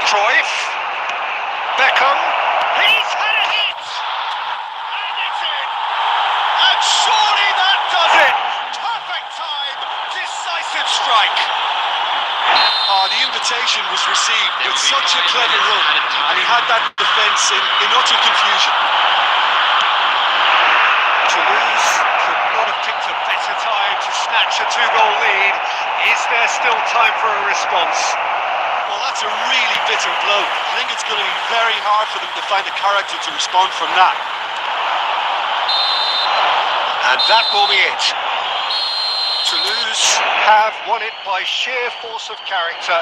Cruyff, Beckham, he's had a hit! And it's in! And surely that does it! Perfect time, decisive strike! The invitation was received with such a clever run, and he had that defence in utter confusion. Toulouse could not have picked a better time to snatch a 2-goal lead. Is there still time for a response? Well, that's a really bitter blow. I think it's going to be very hard for them to find the character to respond from that. And that will be it. Toulouse have won it by sheer force of character.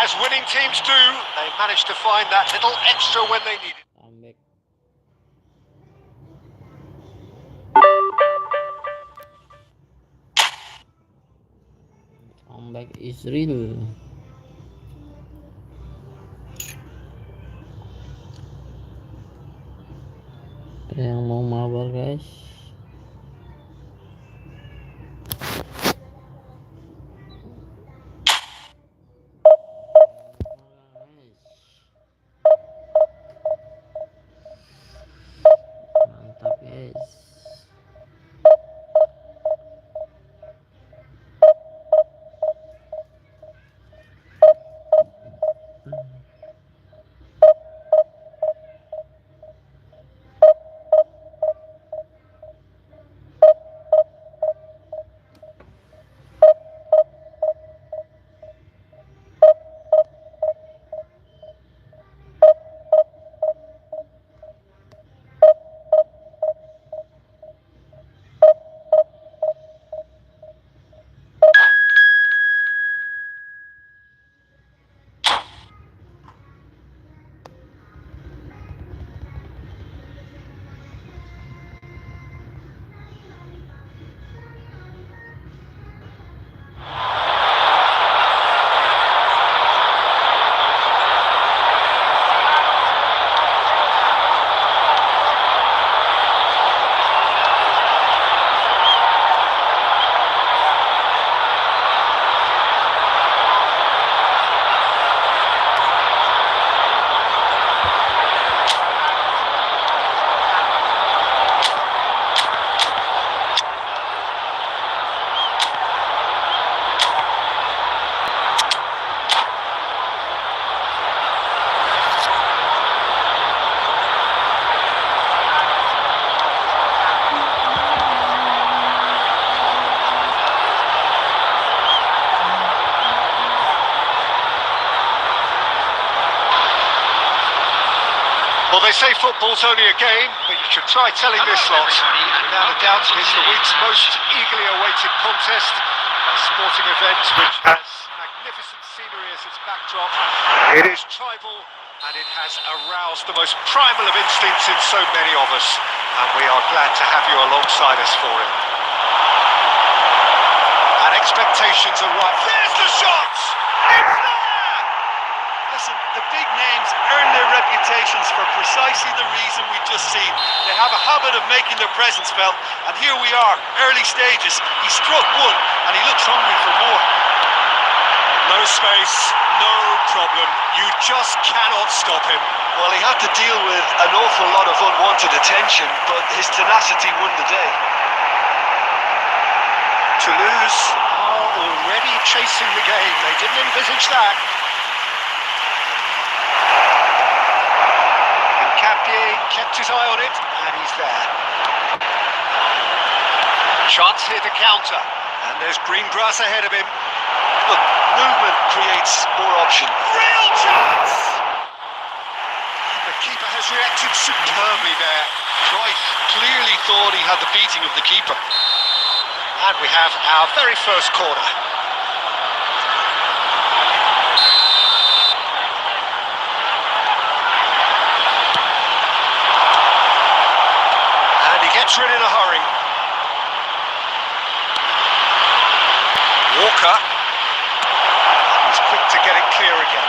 As winning teams do, they managed to find that little extra when they needed it. I'm back. Comeback is real. Ada yang mau mabar guys? Mantap guys. Well, they say football's only a game, but you should try telling this lot. Without a doubt, it is the week's most eagerly awaited contest, a sporting event which has magnificent scenery as its backdrop. It is tribal, and it has aroused the most primal of instincts in so many of us, and we are glad to have you alongside us for it. And expectations are right. There's the shot! It's there! Listen, the big names earn their reputations for precisely the reason we've just seen. They have a habit of making their presence felt, and here we are, early stages. He struck one, and he looks hungry for more. No space, no problem. You just cannot stop him. Well, he had to deal with an awful lot of unwanted attention, but his tenacity won the day. Toulouse are already chasing the game. They didn't envisage that. Papier kept his eye on it, and he's there. Chance here to counter, and there's green grass ahead of him. Look, movement creates more option. Real chance! And the keeper has reacted superbly there. Cruyff clearly thought he had the beating of the keeper. And we have our very first corner. And he gets rid in a hurry. Walker. He's quick to get it clear again.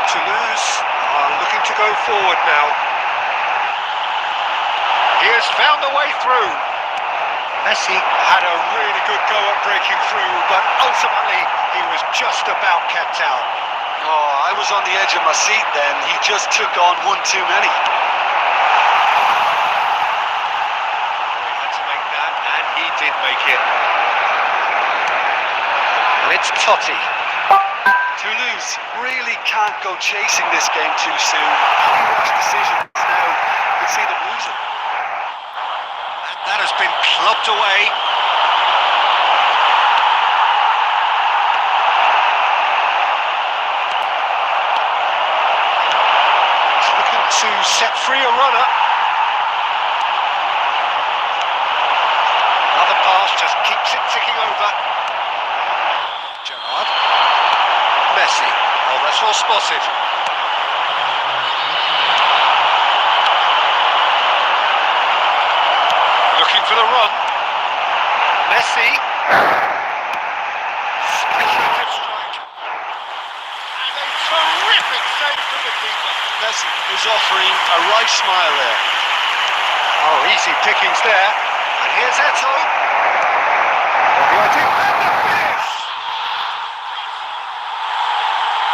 Toulouse are looking to go forward now. He has found a way through. Messi had a really good go at breaking through, but ultimately he was just about kept out. Oh, I was on the edge of my seat then. He just took on one too many. He had to make that, and he did make it. And it's Totti. Toulouse really can't go chasing this game too soon. Any rash decisions now could see them losing. And that has been clubbed away. He's looking to set free a runner. Another pass just keeps it ticking over. Gerrard. Messi. Oh, that's well spotted. Looking for the run. Messi. Speculative strike. And a terrific save from the keeper. Messi is offering a right smile there. Oh, easy pickings there. And here's Eto'o. The idea and the finish.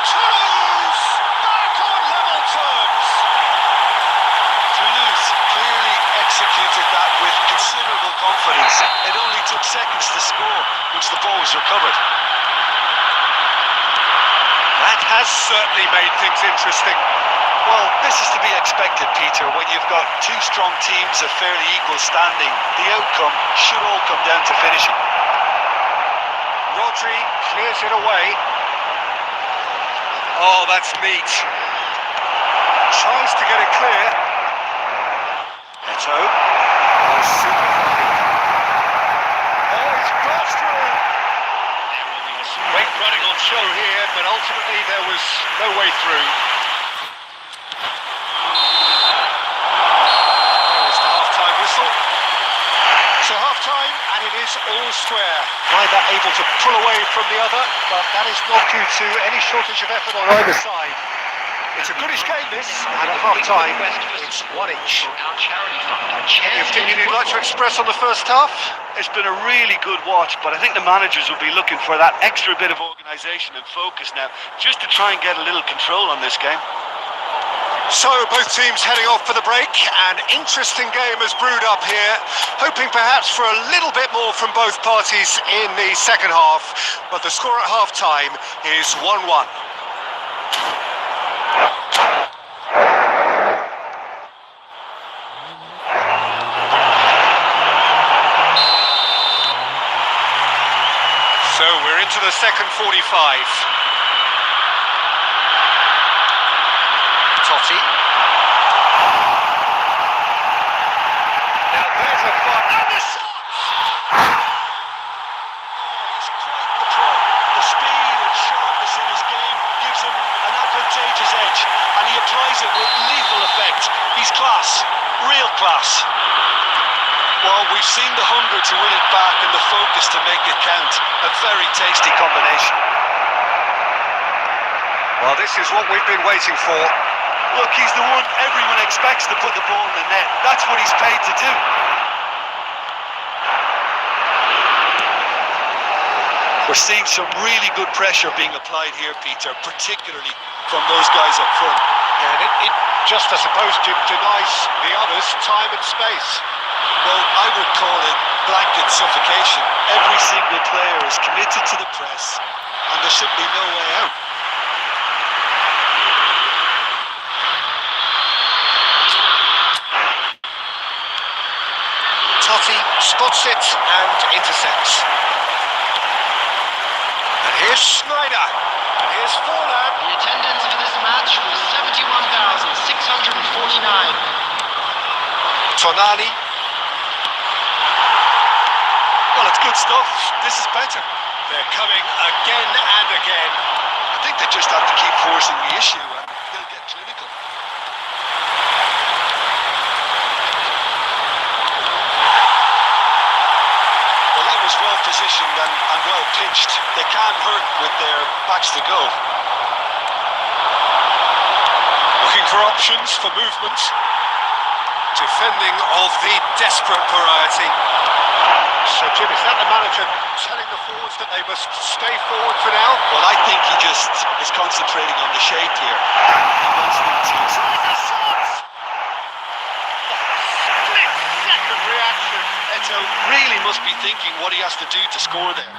Toulouse back on level terms. Toulouse clearly executed that with considerable confidence. It only took seconds to score once the ball was recovered. That has certainly made things interesting. Well, this is to be expected, Peter. When you've got two strong teams of fairly equal standing, the outcome should all come down to finishing. Rodri clears it away. Oh, that's neat. Tries to get it clear. Eto'o. Oh, super. Oh, he's burst through. Great running on show here, but ultimately there was no way through. There's the half-time whistle. So half-time, and it is all square. Neither able to pull away from the other, but that is not due to any shortage of effort on either side. It's a goodish game, this, and at half-time, it's one each. Any opinion you'd like to express on the first half? It's been a really good watch, but I think the managers will be looking for that extra bit of organisation and focus now, just to try and get a little control on this game. So both teams heading off for the break. An interesting game has brewed up here, hoping perhaps for a little bit more from both parties in the second half, but the score at half-time is 1-1. So we're into the second 45. Totti. Now there's a fun and the shots! He's quite the pro. The speed and sharpness in his game gives him an advantageous edge, and he applies it with lethal effect. He's class, real class. Well, we've seen the hunger to win it back and the focus to make it count. A very tasty combination. Well, this is what we've been waiting for. Look, he's the one everyone expects to put the ball in the net. That's what he's paid to do. We're seeing some really good pressure being applied here, Peter, particularly from those guys up front. And it just, I suppose, denies the others time and space. Well, I would call it blanket suffocation. Every single player is committed to the press, and there's simply no way out. spots it and intercepts. And here's Schneider. And here's Forlan. The attendance for this match was 71,649. Tonali. Well, it's good stuff. This is better. They're coming again and again. I think they just have to keep forcing the issue and they'll get clinical. Well, that was well positioned and well pitched. They can't hurt with their backs to go. Looking for options for movement. Defending of the desperate variety. So, Jim, is that the manager telling the forwards that they must stay forward for now? Well, I think he just is concentrating on the shape here. He wants them to... Split-second reaction. Eto really must be thinking what he has to do to score there.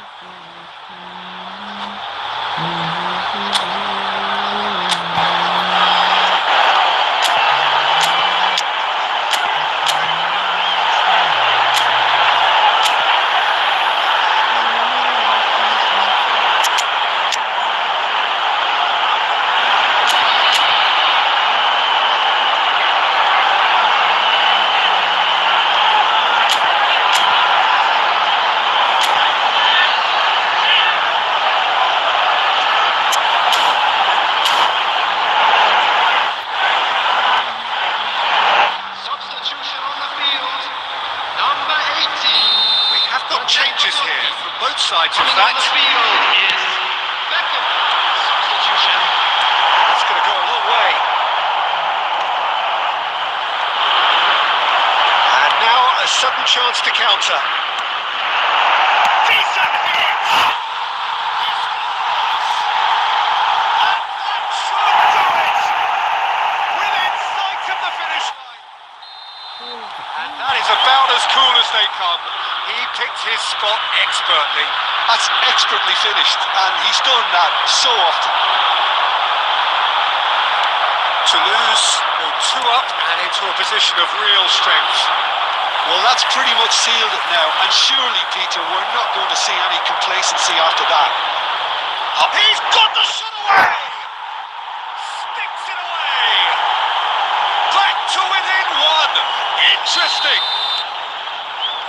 Substitution on the field. Number 18. We have got changes here from both sides of Coming on that. the field is Beckham. Substitution. That's going to go a long way. And now a sudden chance to counter. Decent hit! And that should do it! Within sight of the finish line. And that is about as cool as they come. He picked his spot expertly. That's expertly finished, and he's done that so often. Toulouse go 2 up and into a position of real strength. Well, that's pretty much sealed it now, and surely, Peter, we're not going to see any complacency after that. He's got the shot away! Sticks it away! Back to within 1! Interesting!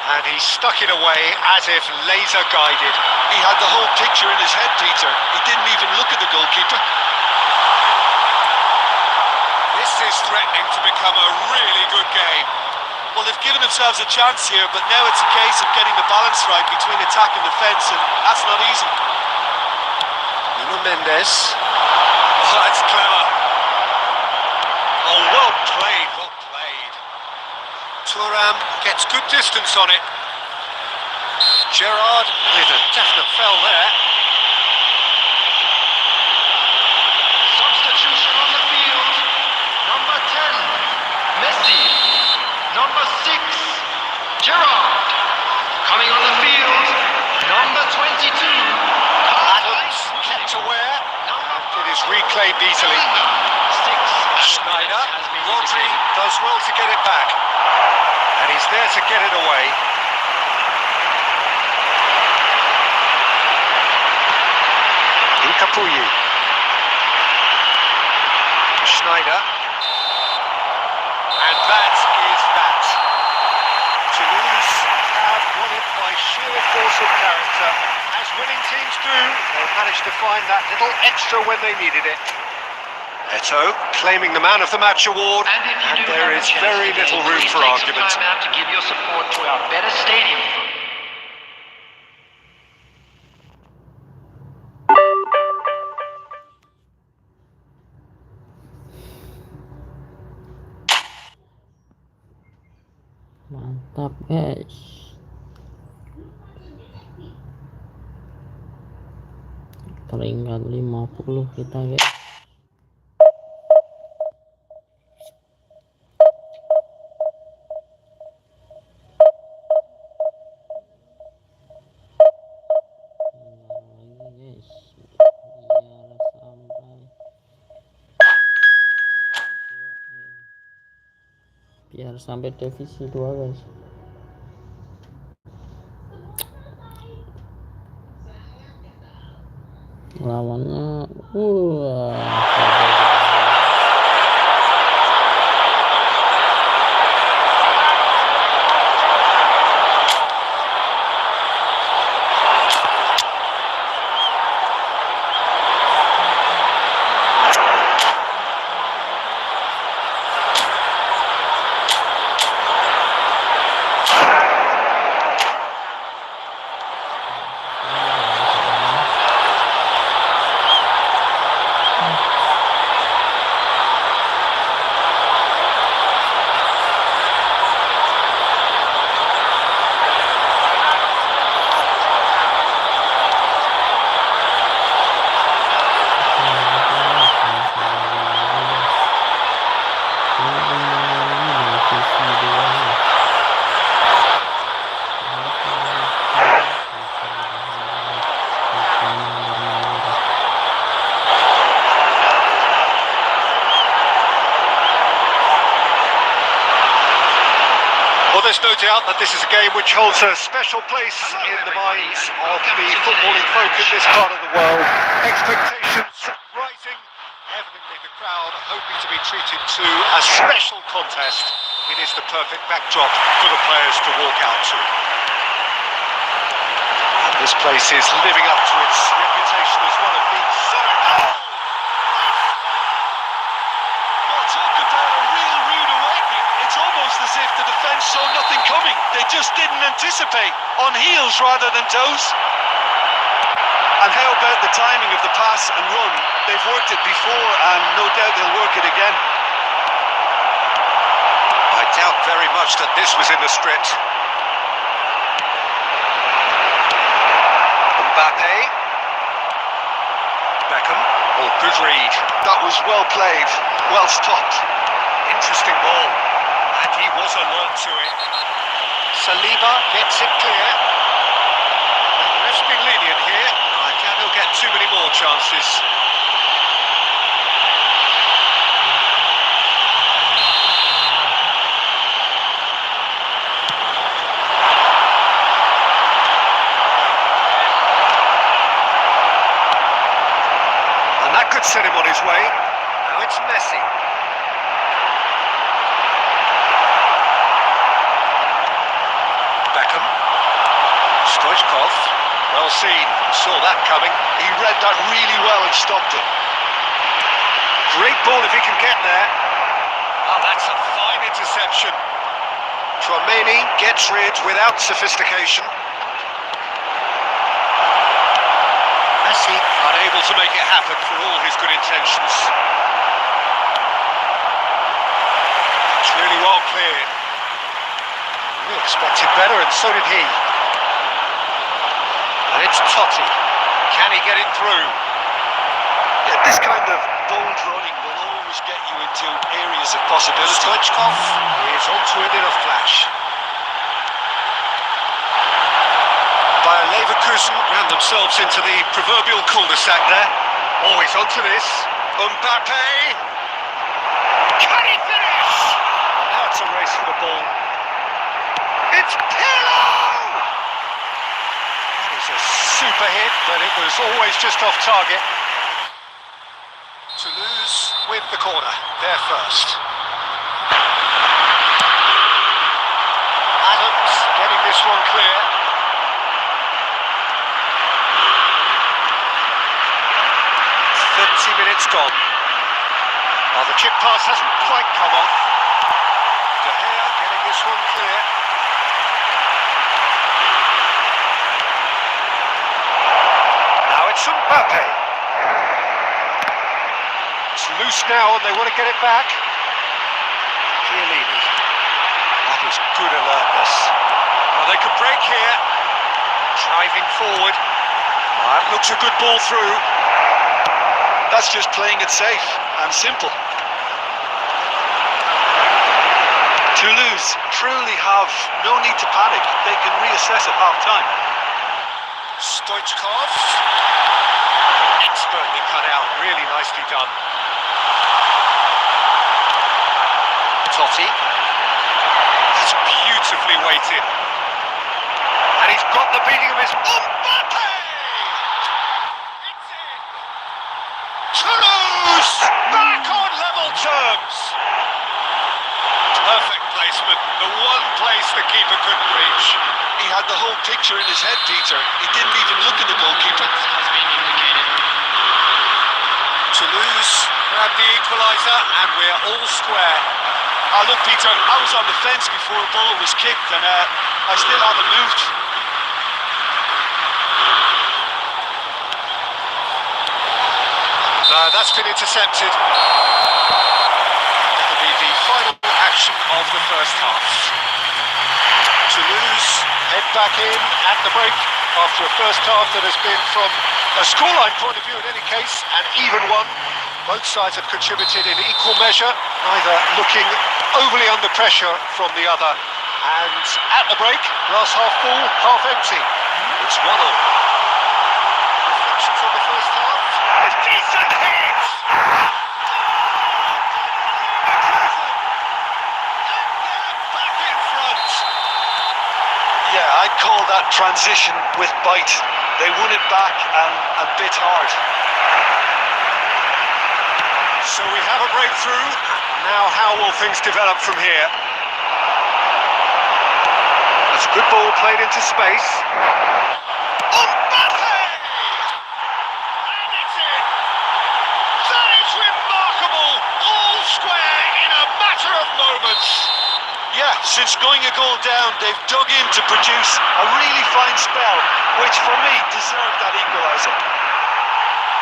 And he stuck it away as if laser guided. He had the whole picture in his head, Peter. He didn't even look at the goalkeeper. This is threatening to become a really good game. Well, they've given themselves a chance here, but now it's a case of getting the balance right between attack and defence, and that's not easy. Nuno Mendes. Oh, that's clever. Oh, well played, well played. Thuram gets good distance on it. Gerrard with a definite fell there. Substitution on the field. Number 10, Messi. Number 6, Gerrard. Coming on the field, number 22, Adams kept aware. It is reclaimed easily. Schneider. Rodri does well to get it back. And he's there to get it away. Incapuyi. Schneider. And that is that. Toulouse have won it by sheer force of character. As winning teams do, they managed to find that little extra when they needed it. Eto claiming the Man of the Match award, and there is very little room for argument. Time out to give your support to our better stadium. Mantap guys. Peringkat 50 kita guys. Biar sampai divisi 2 guys. lawannya Well, there's no doubt that this is a game which holds a special place in the minds of the footballing folk in this part of the world. Expectations rising, evidently the crowd hoping to be treated to a special contest. It is the perfect backdrop for the players to walk out to. And this place is living up to its reputation as one of the solid... Well, talk about a real rude awakening. It's almost as if the defence saw nothing coming. They just didn't anticipate. On heels rather than toes. And how about the timing of the pass and run? They've worked it before and no doubt they'll work it again. I doubt very much that this was in the script. Mbappe. Beckham. Oh, good read. That was well played. Well stopped. Interesting ball. And he was alert to it. Saliba gets it clear. And the ref's been lenient here. I doubt he'll get too many more chances. And that could set him on his way. Now it's Messi. Beckham. Stoichkov. Well seen. Saw that coming. He read that really well and stopped it. Great ball if he can get there. Oh, that's a fine interception. Tchouaméni gets rid without sophistication. Messi unable to make it happen for all his good intentions. It's really well cleared. We expected better, and so did he. And it's Totti. Can he get it through? Yeah, this kind of bold running will always get you into areas of possibility. Stoichkov is onto it in a flash. Bayer Leverkusen ran themselves into the proverbial cul-de-sac there. Oh, he's onto this. Mbappe. Can he finish? And now it's a race for the ball. It's Pirlo! That is a super hit, but it was always just off target. Toulouse with the corner, there first. Adams getting this one clear. 30 minutes gone. Oh, the chip pass hasn't quite come off. De Gea getting this one clear. Now it's Mbappe. It's loose now and they want to get it back. Chiellini. That is good alertness. Well, they could break here. Driving forward. That looks a good ball through. That's just playing it safe and simple. Toulouse truly have no need to panic. They can reassess at half-time. Stoichkov. Expertly cut out. Really nicely done. Totti. That's beautifully weighted. And he's got the beating of his... Mbappe! It's in! back on level terms. Perfect placement, the one place the keeper couldn't reach. He had the whole picture in his head, Peter. He didn't even look at the goalkeeper. Has been indicated. Toulouse grab the equaliser and we're all square. Look, Peter, I was on the fence before a ball was kicked and I still haven't moved. No, that's been intercepted. That'll be the final action of the first half. Toulouse head back in at the break after a first half that has been, from a scoreline point of view in any case, an even one. Both sides have contributed in equal measure, neither looking overly under pressure from the other. And at the break, glass half full, half empty. It's 1-0. Reflections on the first half. A decent hit! Back in front. Yeah, I'd call that transition with bite. They won it back and bit hard. So we have a breakthrough. Now how will things develop from here? That's a good ball played into space. And it's in! That is remarkable! All square in a matter of moments. Yeah, since going a goal down, they've dug in to produce a really fine spell, which for me deserved that equaliser.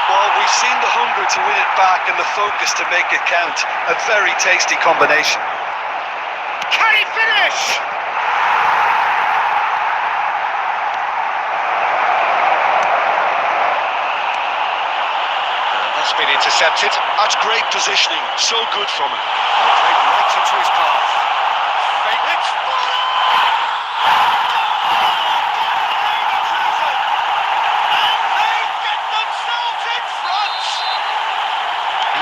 Well, we've seen the hunger to win it back and the focus to make it count. A very tasty combination. Can he finish? That's been intercepted. That's great positioning. So good from him. Played right into his path. It's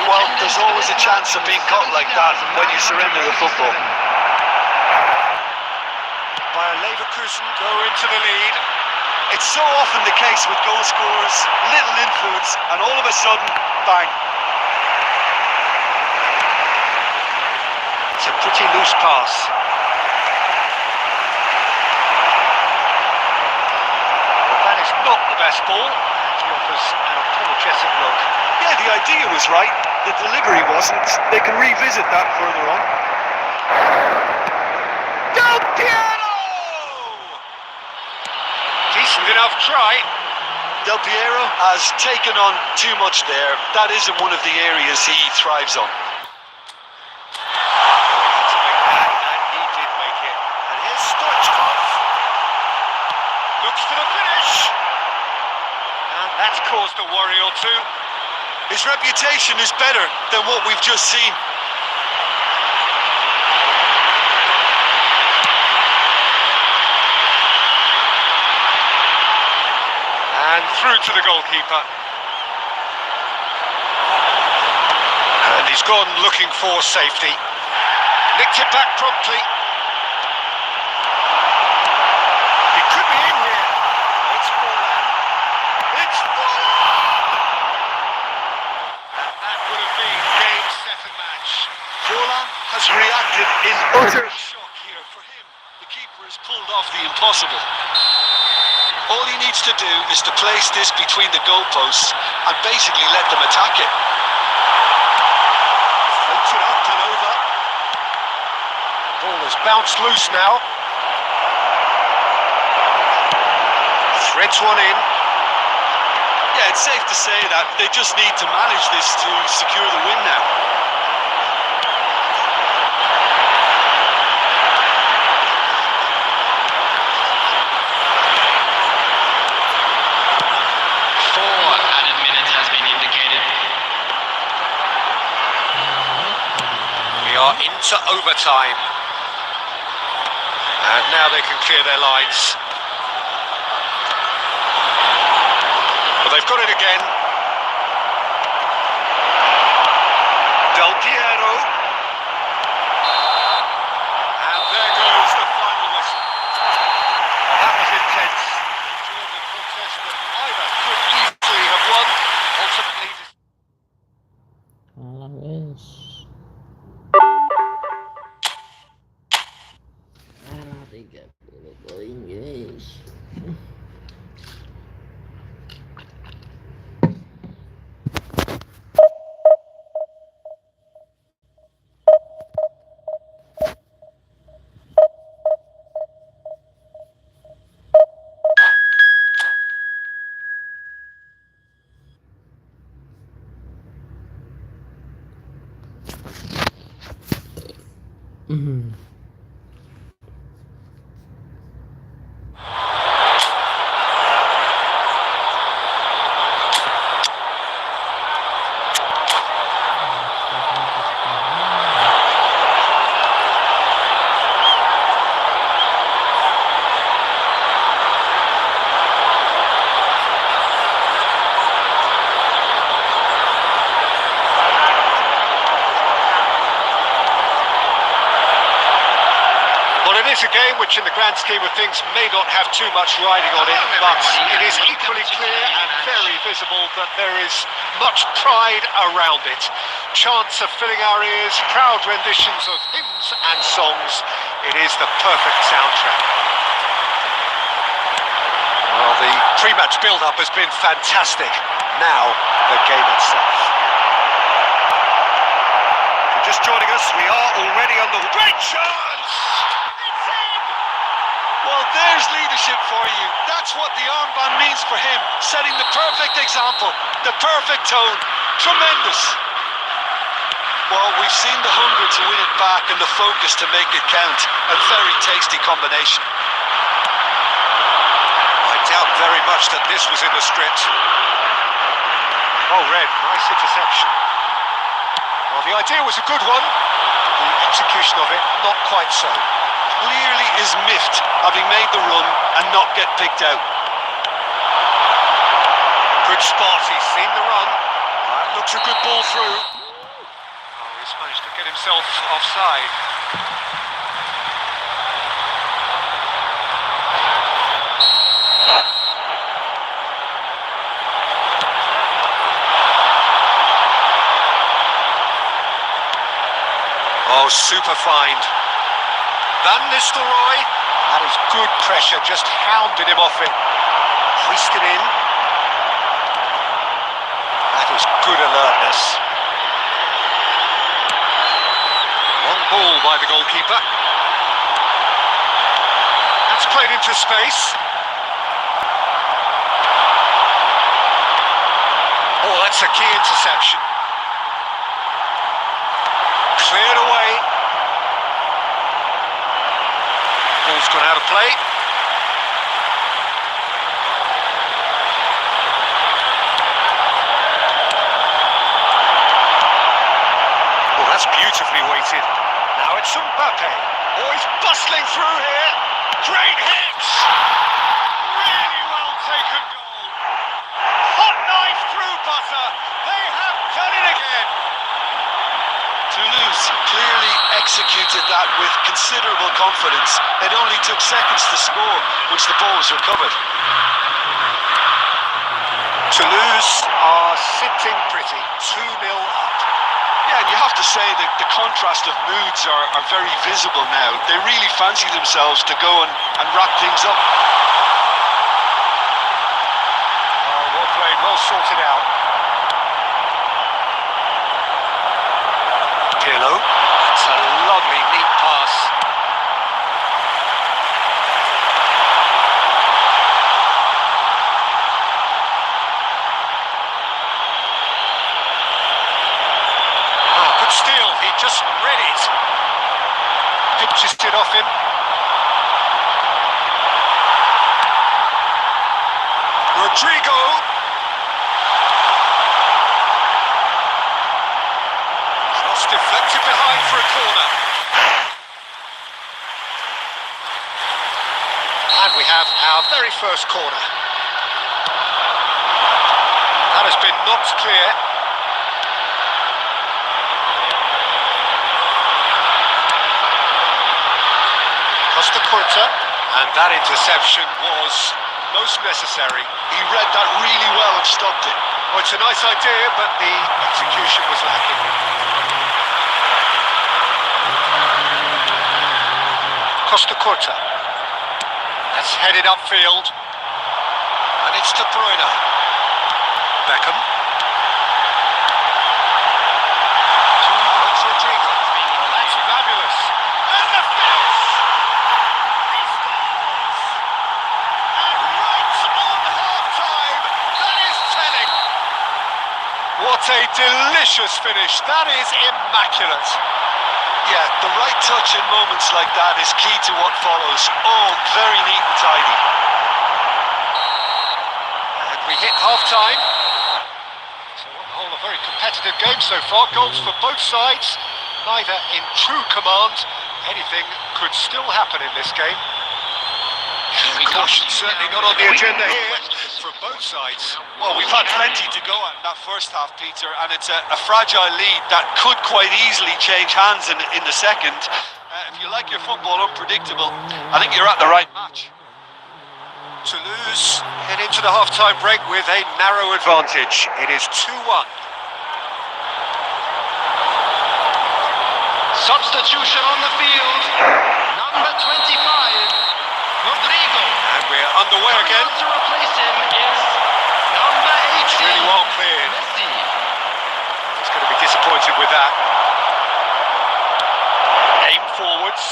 Well, there's always a chance of being caught like that when you surrender the football. Bayer Leverkusen go into the lead. It's so often the case with goal scorers, little influence, and all of a sudden, bang. It's a pretty loose pass. Well, that is not the best ball. He offers an apologetic look. Yeah, the idea was right. The delivery wasn't. They can revisit that further on. Del Piero! Decent enough try. Del Piero has taken on too much there. That isn't one of the areas he thrives on. And he did make it. And here's Stoichkov. Looks for the finish. And that's caused a worry or two. His reputation is better than what we've just seen. And through to the goalkeeper. And he's gone looking for safety. Nicked it back promptly. He could be in here. It's Forlan. It's Forlan! And that would have been game, set and match. Forlan has reacted in utter shock here. For him, the keeper has pulled off the impossible. All he needs to do is to place this between the goalposts and basically let them attack it. Floats it up and over. Ball has bounced loose now. Threads one in. Yeah, it's safe to say that they just need to manage this to secure the win now. We are into overtime. And now they can clear their lines. Well, they've got it again. Del Piero. And there goes the final whistle. That was intense. Endured a contest that either could easily have won. Ultimately... It's a game which in the grand scheme of things may not have too much riding on it, but it is equally clear and very visible that there is much pride around it. Chants are filling our ears, proud renditions of hymns and songs. It is the perfect soundtrack. Well, the pre-match build-up has been fantastic. Now, the game itself. If you're just joining us, we are already on the great chance! Well, there's leadership for you. That's what the armband means for him. Setting the perfect example, the perfect tone. Tremendous. Well, we've seen the hunger to win it back and the focus to make it count. A very tasty combination. I doubt very much that this was in the script. Oh, Red, nice interception. Well, the idea was a good one. The execution of it, not quite so. Clearly is miffed, having made the run and not get picked out. Good spot, he's seen the run. That looks a good ball through. Oh, he's managed to get himself offside. Oh, super find. Van Nistelrooy, that is good pressure, just hounded him off it. Hoisted in. That is good alertness. Long ball by the goalkeeper. That's played into space. Oh, that's a key interception. Cleared away. Ball's gone out of play. Oh, that's beautifully weighted. Now it's Mbappe. Oh, he's bustling through here. Great hit! Really well taken goal. Hot knife through butter. They have done it again. Toulouse clearly executed that with considerable confidence. It only took seconds to score once the ball was recovered. Toulouse are sitting pretty, 2-0 up. Yeah, and you have to say that the contrast of moods are very visible now. They really fancy themselves to go and wrap things up. Oh, well played, well sorted out. Pirlo, that's a lovely neat pass. Oh, good steal, he just read it. Pinches it off him. Rodrigo. Deflected behind for a corner. And we have our very first corner. That has been knocked clear. Costa Curta. And that interception was most necessary. He read that really well and stopped it. Well, it's a nice idea, but the execution was lacking. Costa Curta. That's headed upfield. And it's De Bruyne. Beckham. That's Rodrigo. Oh, that's fabulous. And the finish! He scores! And right on half-time, that is telling. What a delicious finish. That is immaculate. Yeah, the right touch in moments like that is key to what follows. All very neat and tidy. And we hit half-time. So on the whole, a very competitive game so far. Goals for both sides, neither in true command. Anything could still happen in this game. Caution certainly not on the agenda here from both sides. Well, we've had plenty to go at in that first half, Peter, and it's a fragile lead that could quite easily change hands in the second. If you like your football unpredictable, I think you're at the right match. Toulouse head into the half-time break with a narrow advantage. It is 2-1. Substitution on the field. Number 25, Rodrigo. And we're underway Coming again. on to replace him is number 18, Really well cleared. Messi. He's going to be disappointed with that. Aim forwards.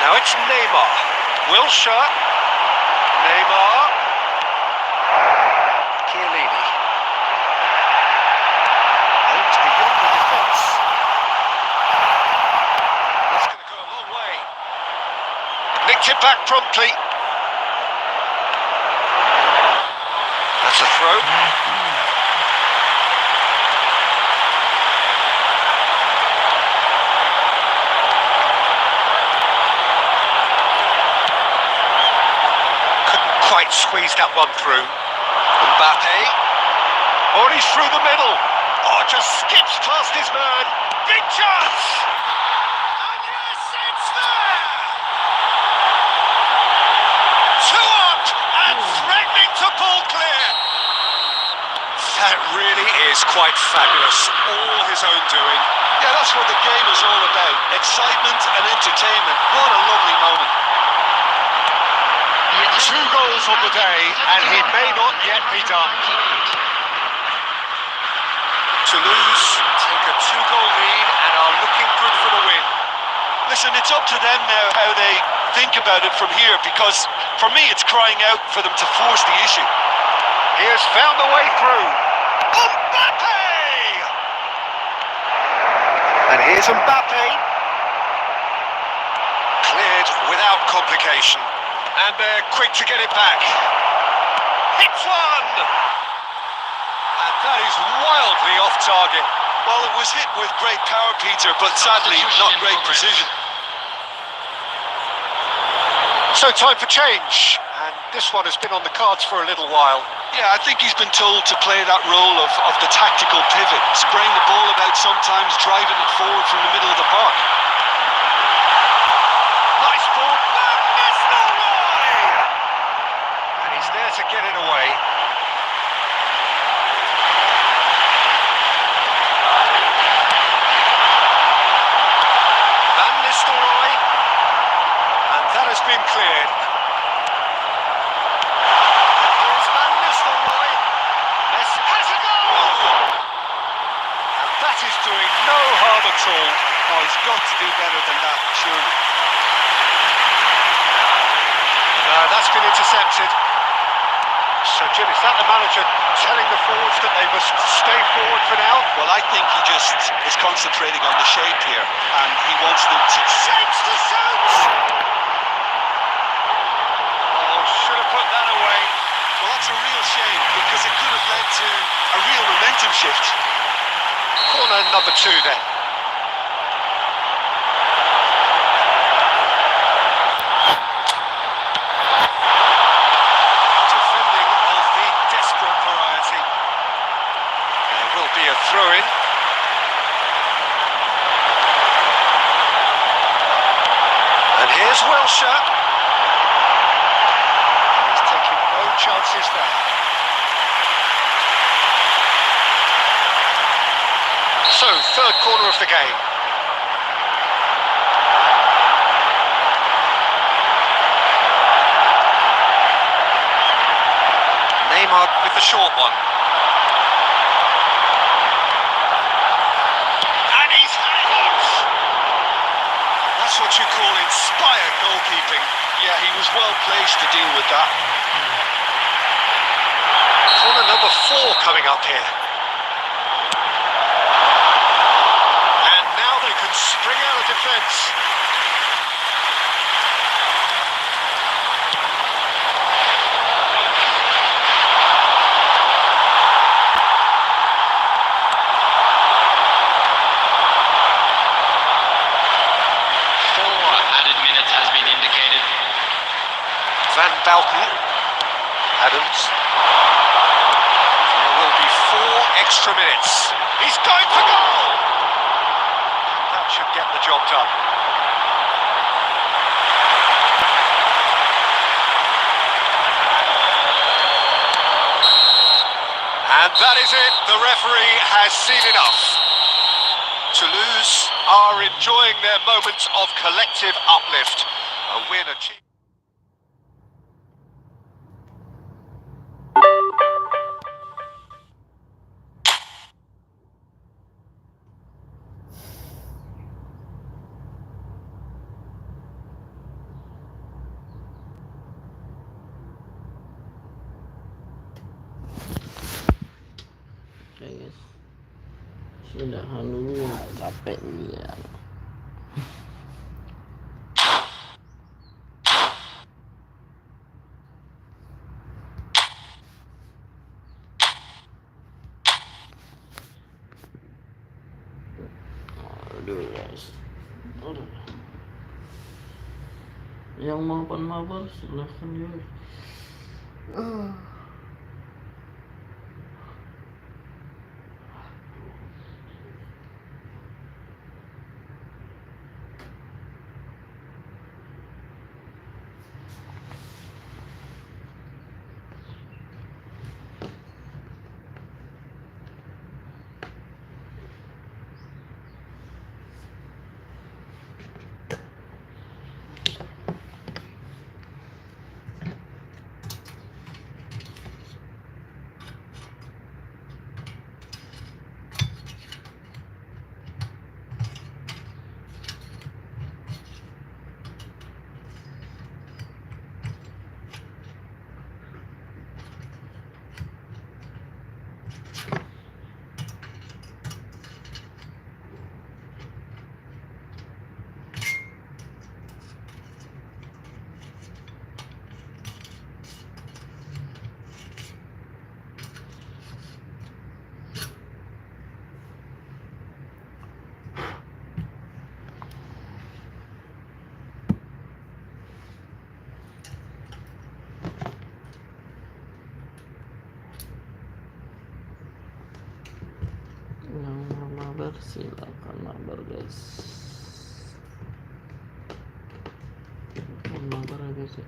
Now it's Neymar. Wilshere. Neymar. Chiellini. Aims beyond the defence. That's going to go a long way. Nicked it back promptly. That's a throw. Couldn't quite squeeze that one through. Mbappe. Oh, he's through the middle. Oh, just skips past his man. Big chance. And yes, it's there. 2 up and threatening to pull clear. That really is quite fabulous. All his own doing. Yeah, that's what the game is all about. Excitement and entertainment. What a lovely moment. 2 goals on the day, and he may not yet be done. Toulouse take a 2-goal lead and are looking good for the win. Listen, it's up to them now how they think about it from here, because for me it's crying out for them to force the issue. He has found a way through. Mbappe! And here's Mbappe. Cleared without complication. And they're quick to get it back. Hits one! And that is wildly off target. Well, it was hit with great power, Peter, but sadly not great precision. So time for change. And this one has been on the cards for a little while. Yeah, I think he's been told to play that role of the tactical pivot, spraying the ball about sometimes, driving it forward from the middle of the park. Nice ball. And he's there to get it away. Van Nistelrooy. And that has been cleared. And here's Van Nistelrooy. Messi has a goal! And that is doing no harm at all. Oh, he's got to do better than that, surely. No, that's been intercepted. So, Jim, is that the manager telling the forwards that they must stay forward for now? Well, I think he just is concentrating on the shape here, and he wants them to... Shapes to shoot! Oh, should have put that away. Well, that's a real shame, because it could have led to a real momentum shift. Corner number 2 then. Defending of the desperate variety. There will be a throw-in. And here's Wilshere. He's taking no chances there. So, third corner of the game. Neymar with the short one. And he's had it! That's what you call inspired goalkeeping. Yeah, he was well placed to deal with that. Corner number 4 coming up here. Van Balken. Adams. There will be 4 extra minutes. He's going for goal! That should get the job done. And that is it. The referee has seen enough. Toulouse are enjoying their moment of collective uplift. A win achieved. Oke guys, sudahan dulu, capek ya. Aduh guys, aduh. Yang mau mabar silahkan ya. Yang mau mabar silakan mabar guys. Mau mabar aja sih.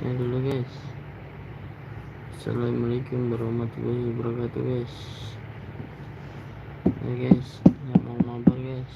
Ya dulu guys. Assalamualaikum warahmatullahi wabarakatuh guys. Ya guys, yang mau mabar guys.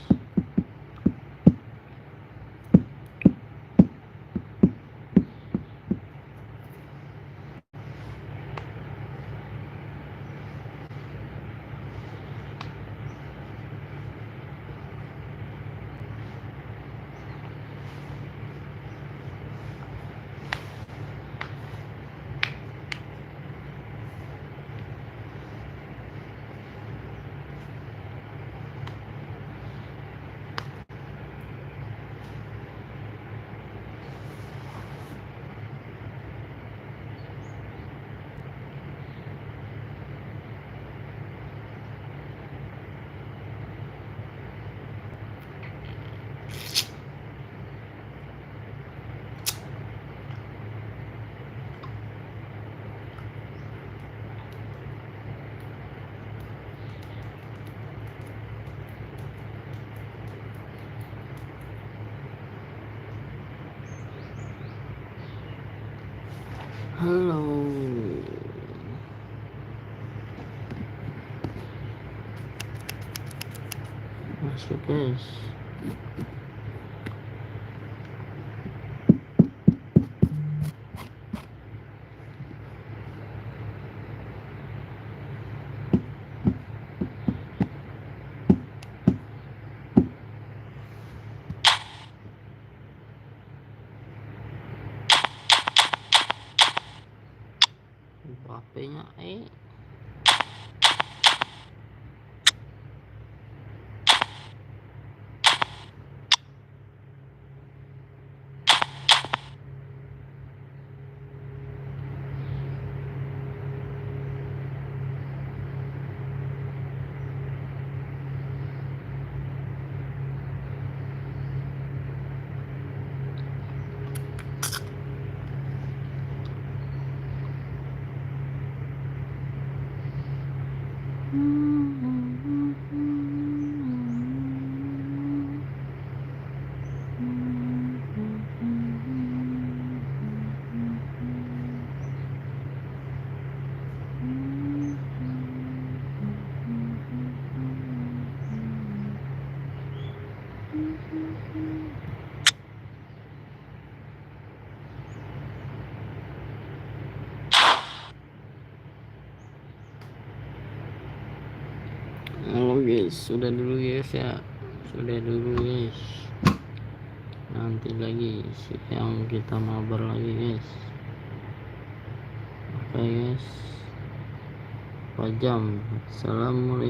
Halo. guys. HP-nya Halo guys, sudah dulu guys ya, sudah dulu guys. Nanti lagi siang kita mabar lagi guys. Oke guys, 4 jam. Assalamualaikum.